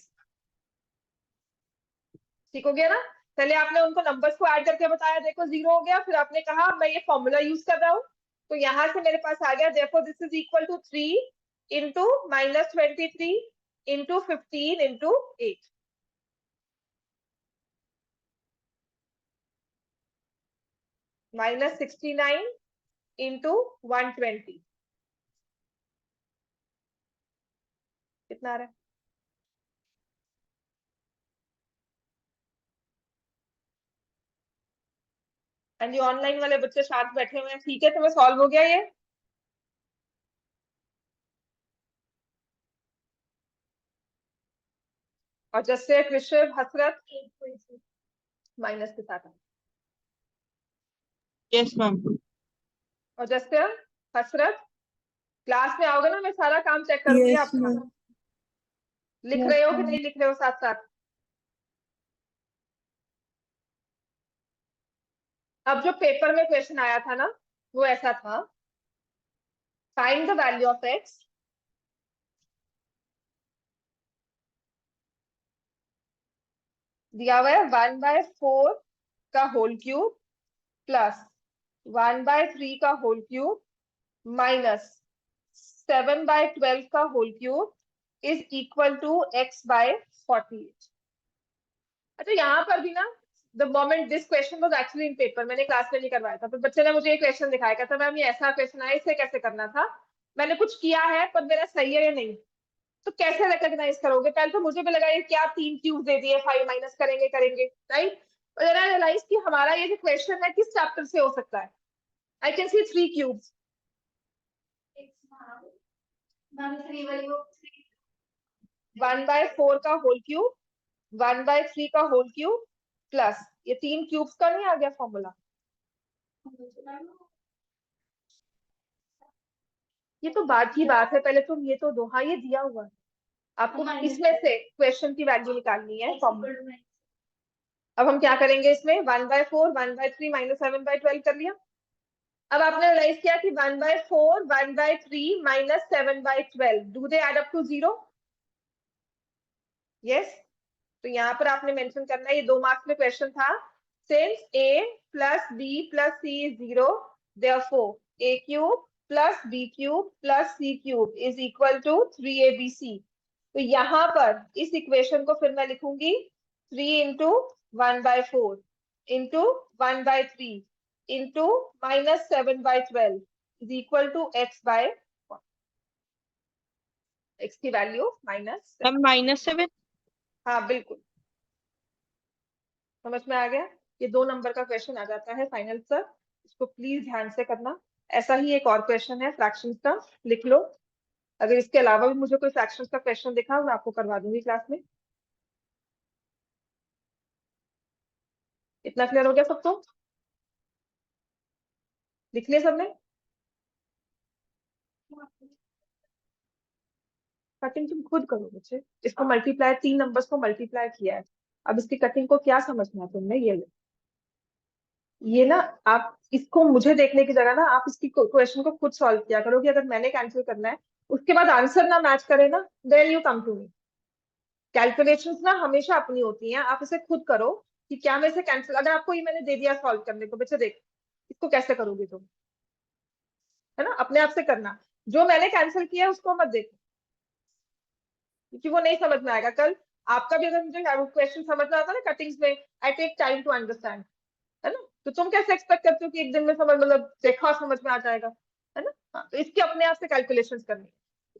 ठीक हो गया ना। पहले आपने उनको नंबर्स को ऐड करके बताया, देखो 0 हो गया, फिर आपने कहा मैं ये फॉर्मूला यूज कर रहा हूँ, तो यहां से मेरे पास आ गया, therefore this is equal to 3 into -23 into 15 into 8, -69 into 120, कितना आ रहा है। एंड ये ऑनलाइन वाले बच्चे साथ बैठे हुए हैं, ठीक है, तुम्हें सॉल्व हो गया ये। और जैसे कृषिव हसरत माइनस के साथ, यस मैम। और जैसे हसरत क्लास में आओगे ना, मैं सारा काम चेक करूंगी यस आपका, मैम। लिख यस रहे हो कि मैम। नहीं लिख रहे हो साथ साथ। अब जो पेपर में क्वेश्चन आया था ना, वो ऐसा था, find the value of x दिया हुआ है 1/4 का होल क्यूब प्लस 1/3 का होल क्यूब माइनस 7/12 का whole cube is equal to x/48। अच्छा, यहाँ पर भी ना, the moment this question was actually in paper, मैंने क्लास में नहीं करवाया था, फिर बच्चे ने मुझे एक क्वेश्चन दिखाया, कहता मैम ये ऐसा क्वेश्चन आया, इसे कैसे करना था, मैंने कुछ किया है पर मेरा सही है या नहीं, तो कैसे रिकॉग्नाइज करोगे। पहले तो मुझे भी लगा ये क्या 3 क्यूब दे दिए, 5 माइनस करेंगे राइट। और मैंने रियलाइज कि हमारा ये जो क्वेश्चन है किस चैप्टर से हो सकता है। आई कैन सी 3 क्यूब्स, 1/4 का होल क्यूब, 1/3 का होल क्यूब प्लस ये 3 क्यूब्स का नहीं आ गया फॉर्मूला। ये तो बात की बात है, पहले तुम ये तो दो, हाँ ये दिया हुआ है आपको, इसमें से क्वेश्चन की वैल्यू निकालनी है फॉर्मूला। अब हम क्या करेंगे, इसमें 1/4 1/3 माइनस 7/12 कर लिया। अब आपने रियलाइज किया कि 1/4 1/3 minus 7/12 do they add up to 0? Yes. तो यहाँ पर आपने मेंशन करना है, ये 2 मार्क्स में क्वेश्चन था, since a plus b plus c is 0 therefore a cube plus b cube plus c cube is equal to 3abc। तो यहाँ पर इस इक्वेशन को फिर मैं लिखूंगी 3 into 1/4 into 1/3 into minus 7/12 is equal to x की वैल्यू माइनस, -7। हाँ बिल्कुल, समझ में आ गया। ये 2 नंबर का क्वेश्चन आ जाता है फाइनल सर, इसको प्लीज ध्यान से करना। ऐसा ही एक और क्वेश्चन है फ्रैक्शंस का, लिख लो। अगर इसके अलावा भी मुझे कोई फ्रैक्शंस का क्वेश्चन दिखा मैं आपको करवा दूंगी क्लास में। इतना क्लियर हो गया सबको, लिख लिया सबने? कटिंग तुम खुद करो बच्चे, इसको मल्टीप्लाई 3 नंबर्स को मल्टीप्लाई किया है, अब इसकी कटिंग को क्या समझना है तुमने, ये ना, आप इसको मुझे देखने की जगह ना आप इसकी क्वेश्चन को खुद सॉल्व किया करो, कि अगर मैंने कैंसिल करना है उसके बाद आंसर ना मैच करे ना, then you come to me. Calculations ना हमेशा अपनी होती हैं, आप इसे खुद करो कि क्या मैं इसे कैंसिल, अगर आपको ये मैंने दे दिया सॉल्व करने को, बच्चे देख इसको कैसे करोगे तुम, है ना, अपने आप से करना, जो मैंने कैंसिल किया है उसको मत देखो, क्योंकि वो नहीं समझ में आएगा। कल आपका भी अगर मुझे क्वेश्चन समझ में आता ना कटिंग्स में, I take time to understand, है ना, तो तुम कैसे एक्सपेक्ट करते हो कि एक दिन में समझ, मतलब देखा समझ में आ जाएगा, है ना। हाँ, तो इसके अपने आप से कैलकुलेशंस करनी,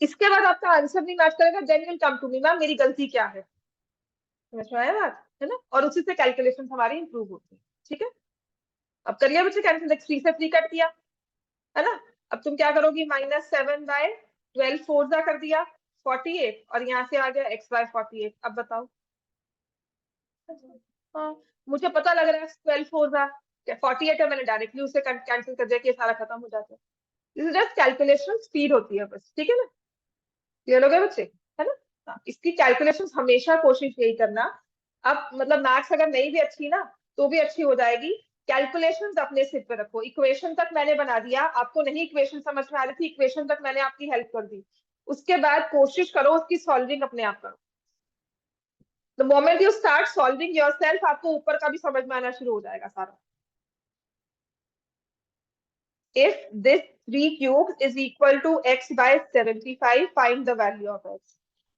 इसके बाद आपका आंसर नहीं मैच करेगा, then will come to me ma'am मेरी गलती क्या है, समझ में आया बात, है ना, और उसी से कैलकुलेशन हमारी इंप्रूव होती है। ठीक है, अब कर लिया बच्चे कैंसिल, 3 से 3 कट किया, है ना। अब तुम क्या करोगी, -7/12 4 कर दिया 48, और यहाँ से आ गया x/48। अब बताओ, हाँ मुझे पता लग रहा है 12 4 48 है, मैंने डायरेक्टली उसे कैंसिल कर दिया कि सारा खत्म हो जाता है। This is just calculation speed होती है बस, ठीक है ना, क्लियर हो गया बच्चे, है ना। हाँ, इसकी कैलकुलेशन हमेशा कोशिश यही करना, अब मतलब मैथ्स अगर नहीं भी अच्छी ना तो भी अच्छी हो जाएगी, कैलकुलेशंस अपने सिर पे रखो। इक्वेशन तक मैंने बना दिया, आपको नहीं इक्वेशन समझ में आ रही थी, इक्वेशन तक मैंने आपकी हेल्प कर दी, उसके बाद कोशिश करो उसकी सॉल्विंग अपने आप करो। The moment you start solving yourself, आपको ऊपर का भी समझ में आना शुरू हो जाएगा सारा। If this 3 cubes is equal to x/75, find the value of x।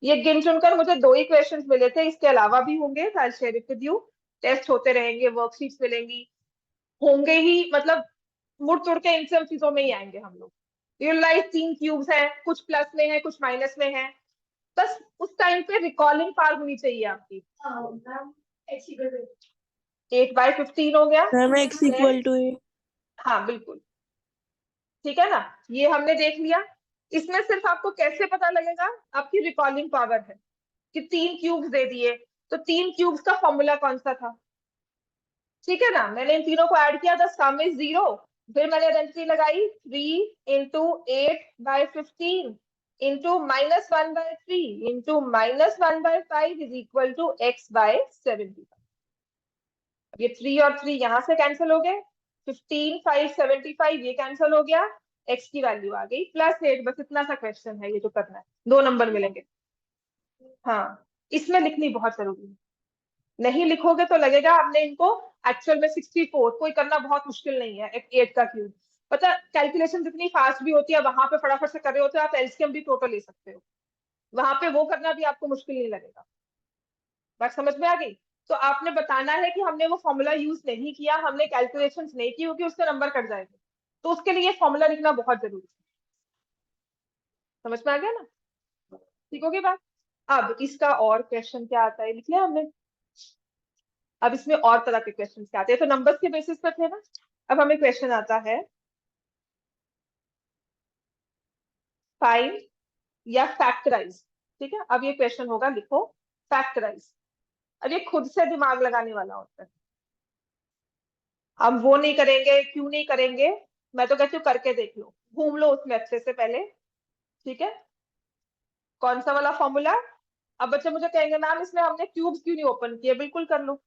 ये गिन चुनकर मुझे 2 ही क्वेश्चंस मिले थे, इसके अलावा भी होंगे, I'll share it with you। Test होते रहेंगे, वर्कशीट्स मिलेंगी, होंगे ही, मतलब मुड़ तुड़ के इन सब चीजों में ही आएंगे हम लोग। रियलाइज 3 क्यूब्स हैं, कुछ प्लस में है कुछ माइनस में है, बस उस टाइम पे रिकॉलिंग पावर होनी चाहिए आपकी। 8/15 हो गया, ma'am x equal to a। हाँ बिल्कुल, ठीक है ना, ये हमने देख लिया। इसमें सिर्फ आपको कैसे पता लगेगा, आपकी रिकॉलिंग पावर है कि 3 क्यूब्स दे दिए, तो 3 क्यूब्स का फॉर्मूला कौन सा था, ठीक है ना, मैंने इन तीनों को ऐड किया था, सम इज 0, फिर मैंने आइडेंटिटी लगाई 3 into 8/15 into -1/3 into -1/5 is equal to x/75। ये 3 और 3 यहाँ से कैंसिल हो गए, 15 5 75 ये कैंसिल हो गया, x की वैल्यू आ गई +8। बस इतना सा क्वेश्चन है ये जो करना है, 2 नंबर मिलेंगे। हाँ, इसमें लिखनी बहुत जरूरी है, नहीं लिखोगे तो लगेगा आपने इनको एक्चुअल में 64, कोई करना बहुत मुश्किल नहीं है 8 का क्यूब। पता कैलकुलेशन जितनी फास्ट भी होती है वहां पे फटाफट से कर रहे होते हो आप, एलसीएम भी टोटल ले सकते हो, वहां पे वो करना भी आपको मुश्किल नहीं लगेगा। बात समझ में आ गई? तो आपने बताना है कि हमने वो फॉर्मूला यूज नहीं किया, हमने कैलकुलेशंस नहीं की, क्योंकि उससे नंबर कट जाएंगे। तो उसके लिए फॉर्मूला लिखना बहुत जरूरी है। समझ में आ गया ना? ठीक होगी बात? अब इसका और क्वेश्चन क्या आता है, लिख लिया हमने। अब इसमें और तरह के क्वेश्चन क्या आते हैं, तो नंबर्स के बेसिस पर थे ना। अब हमें क्वेश्चन आता है फाइंड या फैक्टराइज। ठीक है, अब ये क्वेश्चन होगा, लिखो फैक्टराइज। अब ये खुद से दिमाग लगाने वाला होता है, हम वो नहीं करेंगे, क्यों नहीं करेंगे, मैं तो कहती हूँ करके देख लो, घूम लो उसमें अच्छे से पहले। ठीक है, कौन सा वाला फॉर्मूला? अब बच्चे मुझे कहेंगे मैम इसमें हमने क्यूब्स क्यों नहीं ओपन किए, बिल्कुल कर लो,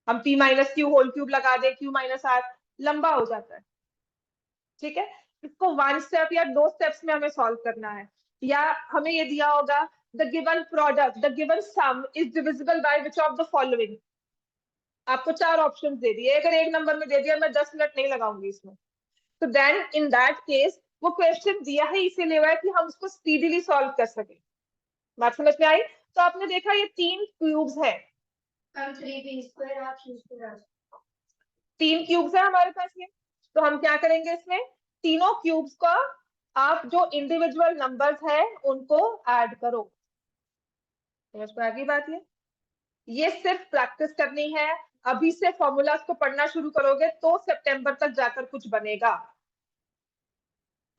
हम p minus q whole cube लगा दे, q माइनस आर, लंबा हो जाता है। ठीक है, इसको वन स्टेप या दो स्टेप्स में हमें सॉल्व करना है। या हमें ये दिया होगा the given product, the given some is divisible by which of the following. आपको चार ऑप्शंस दे दिए, अगर एक नंबर में दे दिया मैं 10 मिनट नहीं लगाऊंगी इसमें। तो देन इन दैट केस वो क्वेश्चन दिया है इसीलिए हुआ है कि हम उसको स्पीडीली सॉल्व कर सके। बात समझ में आई? तो आपने देखा ये तीन क्यूब्स हैं, तीन क्यूब्स है हमारे पास ये। तो हम क्या करेंगे इसमें, तीनों क्यूब्स का आप जो इंडिविजुअल नंबर्स है उनको ऐड करो। समझ में आ गई बात? ये सिर्फ प्रैक्टिस करनी है, अभी से फॉर्मूलाज को पढ़ना शुरू करोगे तो सितंबर तक जाकर कुछ बनेगा।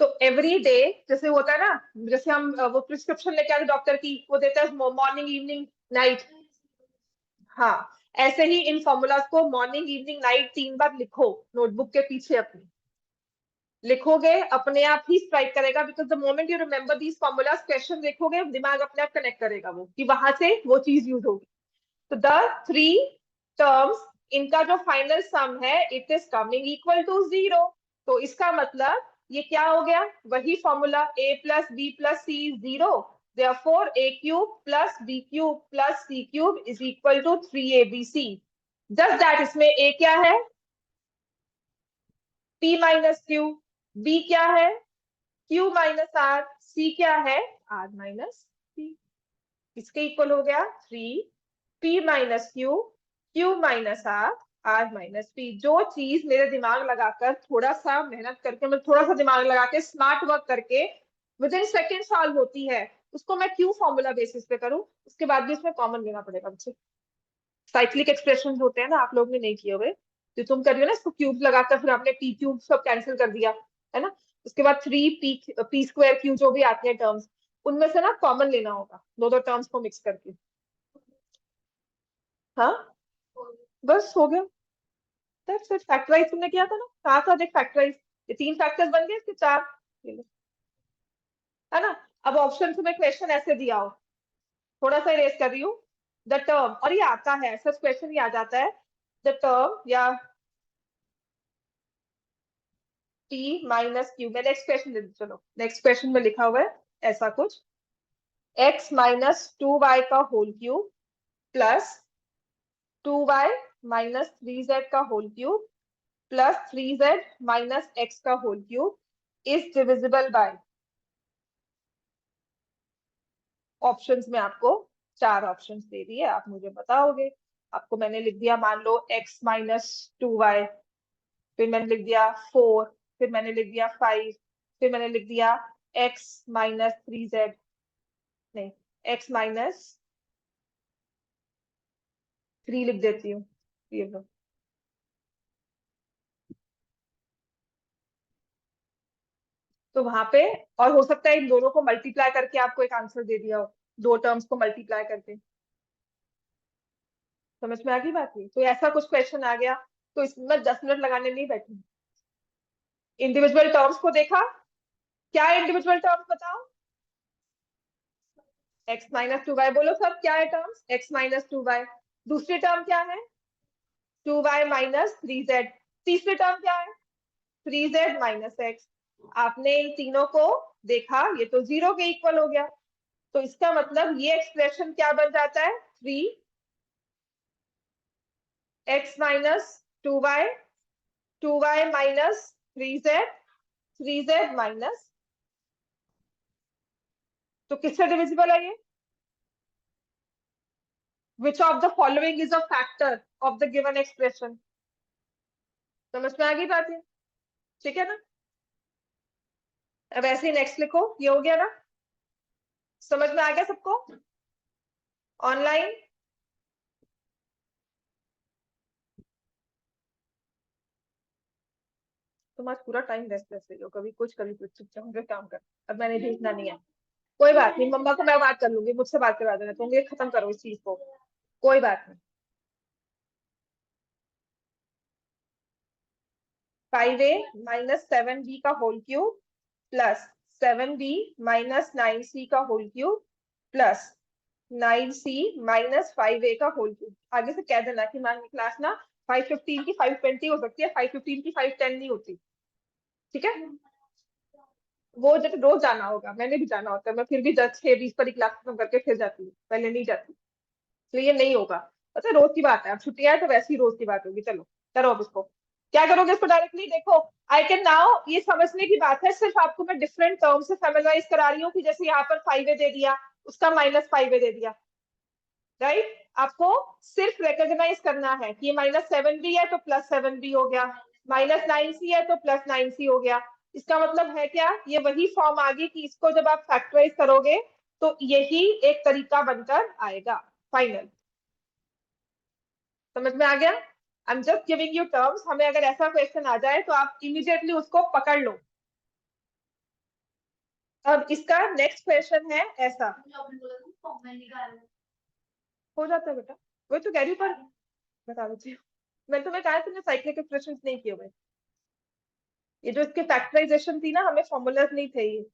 तो एवरी डे जैसे होता है ना, जैसे हम वो प्रिस्क्रिप्शन लेके आते डॉक्टर की, वो देता है मॉर्निंग इवनिंग नाइट, हाँ ऐसे ही इन फॉर्मूलाज को मॉर्निंग इवनिंग नाइट 3 बार लिखो नोटबुक के पीछे अपनी। लिखोगे अपने आप ही स्ट्राइक करेगा, because the moment you remember these formulas, question देखोगे दिमाग अपने आप कनेक्ट करेगा वो कि वहां से वो चीज यूज होगी। तो द थ्री टर्म्स, इनका जो फाइनल सम है it is coming equal to 0। तो इसका मतलब ये क्या हो गया, वही formula a plus B plus c 0, therefore a cube plus b cube plus c cube is equal to 3abc। Just that, इसमें a क्या है, p माइनस क्यू, b क्या है, q माइनस r, c क्या है, r माइनस p। इसके equal हो गया 3p minus Q, q minus r minus p। जो चीज मेरे दिमाग लगाकर थोड़ा सा मेहनत करके, मैं थोड़ा सा दिमाग लगा के स्मार्ट वर्क करके विद इन सेकेंड सॉल्व होती है, उसको मैं क्यू फॉर्मूला बेसिस पे करूं, उसके बाद भी इसमें कॉमन लेना पड़ेगा बच्चे। साइक्लिक एक्सप्रेशन होते हैं ना, आप लोग ने नहीं किए हुए, तो तुम करियो ना इसको क्यूब लगाकर, फिर आपने पी क्यूब सब कैंसिल कर दिया है ना, उसके बाद 3p स्क्वायर क्यू जो भी आते हैं टर्म्स, उनमें से ना कॉमन लेना होगा, दो दो टर्म्स को मिक्स करके। हाँ बस हो गया, दैट्स इट। फैक्टराइज तुमने किया था ना, कहा था देख फैक्टराइज, ये 3 फैक्टर्स बन गए, इसके 4, ये लो, है ना। अब ऑप्शन में क्वेश्चन ऐसे दिया हो, थोड़ा सा इरेज कर रही हूँ, द टर्म, और ये आता है सच क्वेश्चन ही आ जाता है, द टर्म या t माइनस क्यू। मैं नेक्स्ट क्वेश्चन दे, चलो नेक्स्ट क्वेश्चन में लिखा हुआ है ऐसा कुछ, x माइनस 2y का whole cube plus 2y minus 3z का whole cube plus 3z minus x का whole cube is divisible by. Options में आपको 4 ऑप्शंस दे दिए, आप मुझे बताओगे। आपको मैंने लिख दिया, मान लो x माइनस 2y, फिर मैंने लिख दिया 4, फिर मैंने लिख दिया 5, फिर मैंने लिख दिया x माइनस 3z, नहीं x माइनस 3 लिख देती हूँ, ये लो। तो वहां पे, और हो सकता है इन दोनों को मल्टीप्लाई करके आपको एक आंसर दे दिया हो, दो टर्म्स को मल्टीप्लाई करके। समझ में आ गई बात? नहीं तो ऐसा कुछ क्वेश्चन आ गया तो इसमें 10 मिनट लगाने नहीं बैठी। इंडिविजुअल टर्म्स को देखा, क्या है इंडिविजुअल टर्म्स बताओ, x माइनस 2y, बोलो सब क्या है टर्म्स, x माइनस 2y। दूसरी टर्म क्या है, 2y माइनस 3z। तीसरी टर्म क्या है, 3z माइनस x। आपने इन तीनों को देखा, ये तो 0 के इक्वल हो गया, तो इसका मतलब ये एक्सप्रेशन क्या बन जाता है, 3x minus 2y 2y minus 3z minus, तो किससे डिविजिबल है ये? Which of the following is a factor of the given expression? समझ में आ गई बात है? ठीक है ना? अब ऐसे ही नेक्स्ट लिखो, ये हो गया ना? समझ में आ गया सबको? ऑनलाइन? तुम आज पूरा टाइम रेस्टलेस रही हो, कभी कुछ चुपचाप मुझे काम कर। अब मैंने देखना नहीं है, कोई बात नहीं, मम्मा को मैं बात कर लूंगी, मुझसे बात करवा देना, तुम ये खत्म करो इस चीज को, कोई बात नहीं। 5a माइनस 7b का whole cube plus 7b minus 9c का whole cube plus 9c minus 5a का होल क्यूब। आगे से कह देना कि मैम क्लास ना 515 की 520 हो सकती है, 515 की 510 नहीं होती, ठीक है? वो जब रोज जाना होगा, मैंने भी जाना होता है, मैं फिर भी 10-6-20 पर क्लास खत्म करके फिर जाती हूँ, पहले नहीं जाती, तो ये नहीं होगा। अच्छा रोज की बात है, अब छुट्टियां है तो वैसी रोज की बात होगी। चलो करो अब इसको, क्या करोगे इसको डायरेक्टली देखो। आई कैन नाउ, ये समझने की बात है, सिर्फ आपको मैं डिफरेंट टर्म से फैमिलाइज करा रही हूँ कि जैसे यहाँ पर 5a दे दिया, उसका माइनस 5a दे दिया, राइट? आपको सिर्फ रिकॉग्नाइज करना है कि ये माइनस 7b है तो प्लस 7b हो गया, माइनस 9c है तो प्लस 9c हो गया। इसका मतलब है क्या, ये वही फॉर्म आ गई कि इसको जब आप फैक्टराइज करोगे तो यही एक तरीका बनकर आएगा फाइनल। समझ में आ गया? I am just giving you terms, हमें अगर ऐसा क्वेश्चन आ जाए तो आप इमीडिएटली उसको पकड़ लो। अब इसका नेक्स्ट क्वेश्चन है ऐसा, हो जाता है बेटा, वही तो कह रही हूँ, पर बता दीजिए, मैं तुम्हें कहा तुमने साइक्लिक एक्सप्रेशंस नहीं किए हुए, ये जो इसके फैक्टराइजेशन थी ना, हमें फॉर्मूलाज नहीं थे ये,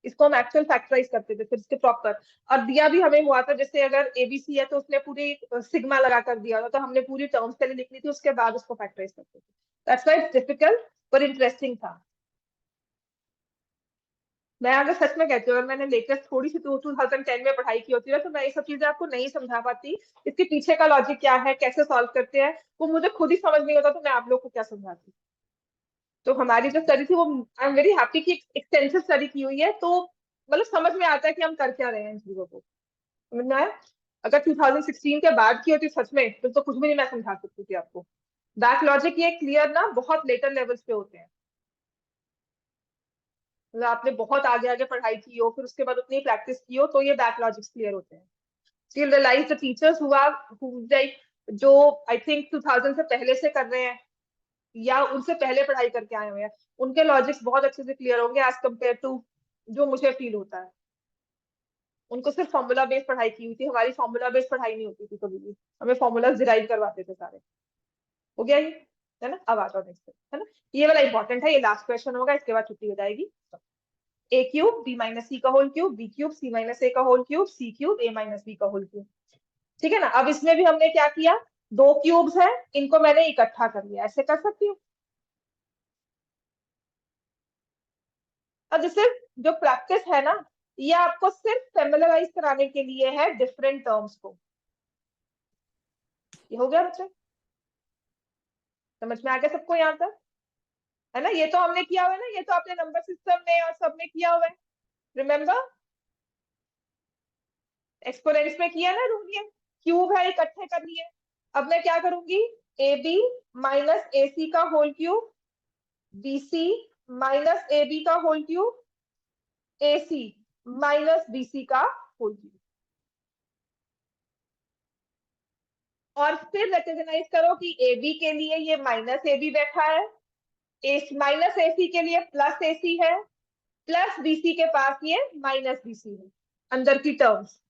इसको हम एक्चुअल फैक्टराइज करते थे फिर इसके प्रॉपर, और दिया भी हमें हुआ था, जैसे अगर एबीसी है तो उसने पूरी सिग्मा लगा कर दिया था, तो हमने पूरी टर्म्स पहले लिख ली थी, उसके बाद उसको फैक्टराइज करते थे। दैट्स व्हाई इट्स डिफिकल्ट पर इंटरेस्टिंग था। मैं अगर सच में कहती हूँ, अगर मैंने लेटेस्ट थोड़ी सी 2010 में पढ़ाई की होती है तो मैं ये सब चीजें आपको नहीं समझा पाती, इसके पीछे का लॉजिक क्या है, कैसे सॉल्व करते हैं, वो मुझे खुद ही समझ नहीं होता, तो मैं आप लोग को क्या समझाती। तो हमारी जो स्टडी थी वो, आई एम वेरी हैप्पी कि एक्सटेंसिव स्टडी की हुई है, तो मतलब समझ में आता है कि हम कर क्या रहे हैं इन चीजों को, समझ में आया? अगर 2016 के बाद की होती सच में, तो कुछ भी नहीं मैं समझा सकती थी आपको। बैक लॉजिक ये क्लियर ना बहुत लेटर लेवल्स पे होते हैं, मतलब आपने बहुत आगे आगे पढ़ाई की हो, फिर उसके बाद उतनी प्रैक्टिस की हो, तो ये बैक लॉजिक्स क्लियर होते हैं। Still realize the teachers who like जो आई थिंक 2000 से पहले से कर रहे हैं या उनसे पहले पढ़ाई करके आए हुए हैं, उनके लॉजिक्स बहुत अच्छे से क्लियर होंगे एज कम्पेयर टू जो मुझे फील होता है। उनको सिर्फ फॉर्मूला बेस्ड पढ़ाई की हुई थी, हमारी फॉर्मूला बेस्ड पढ़ाई नहीं होती थी कभी भी, हमें फॉर्मूला डिराइव करवाते थे सारे। हो गया ये, है ना? अब आ जाओ नेक्स्ट, है ना? ये वाला इंपॉर्टेंट है, ये लास्ट क्वेश्चन होगा, इसके बाद छुट्टी हो जाएगी। ए क्यूब बी माइनस सी का whole cube, B cube C minus ए का होल क्यूब, सी क्यूब ए माइनस बी का होल क्यूब। ठीक है ना? अब इसमें भी हमने क्या किया, दो क्यूब्स हैं, इनको मैंने इकट्ठा कर लिया, ऐसे कर सकती हूँ। अब जैसे जो प्रैक्टिस है ना, ये आपको सिर्फ फैमिलियराइज कराने के लिए है डिफरेंट टर्म्स को। ये हो गया बच्चे, समझ में आ गया सबको यहाँ तक, है ना? ये तो हमने किया हुआ है ना, ये तो आपने नंबर सिस्टम में और सब में किया हुआ है, रिमेम्बर? एक्सपोनेंट्स में किया ना रूल, ये क्यूब है इकट्ठे कर लिए। अब मैं क्या करूंगी, A B minus A c का होल क्यूब, बी सी माइनस ए बी का whole cube, a c minus B c का होल क्यूब। और फिर रिकॉग्नाइज करो कि ए बी के लिए ये माइनस ए बी बैठा है, माइनस ए सी के लिए प्लस ए सी है, प्लस बी सी के पास ये माइनस बी सी है, अंदर की टर्म्स।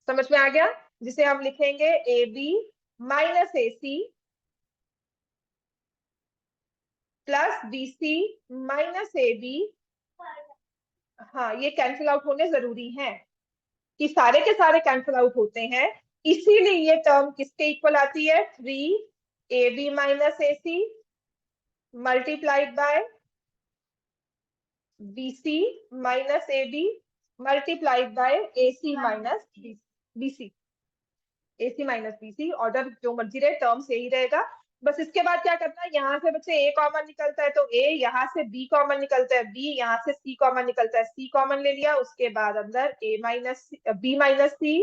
समझ में आ गया? जिसे हम लिखेंगे a B minus A c plus b C minus A b. हाँ, ये कैंसिल आउट होने जरूरी हैं, कि सारे के सारे कैंसिल आउट होते हैं, इसीलिए ये टर्म किसके इक्वल आती है, 3ab minus A c multiplied by bc minus A b multiplied by ac minus bc, ac minus bc, order जो मर्जी रहे, टर्म्स यही रहेगा। बस इसके बाद क्या करना है, यहाँ से बच्चे a कॉमन निकलता है तो a, यहाँ से b कॉमन निकलता है b, यहाँ से c कॉमन निकलता है c कॉमन ले लिया, उसके बाद अंदर a minus b minus c,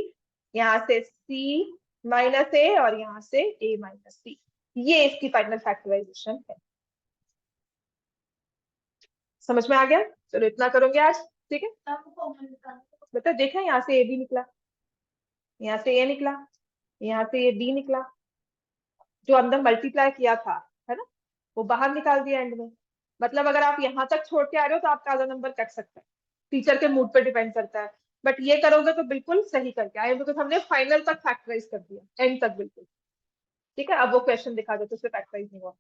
यहाँ से c माइनस a और यहाँ से a माइनस c। ये इसकी फाइनल फैक्टराइजेशन है। समझ में आ गया? चलो इतना करोगे आज, ठीक है। बता देखा, यहाँ से a b निकला, यहाँ से a निकला, यहाँ से ये b निकला, जो अंदर मल्टीप्लाई किया था, है ना, वो बाहर निकाल दिया एंड में। मतलब अगर आप यहाँ तक छोड़ के आ रहे हो तो आपका आधा नंबर कट सकता है, टीचर के मूड पे डिपेंड करता है। बट ये करोगे तो बिल्कुल सही करके आए, बिकॉज हमने फाइनल तक फैक्टराइज कर दिया, एंड तक बिल्कुल। ठीक है, अब वो क्वेश्चन दिखा दो तो उससे फैक्टराइज नहीं हुआ।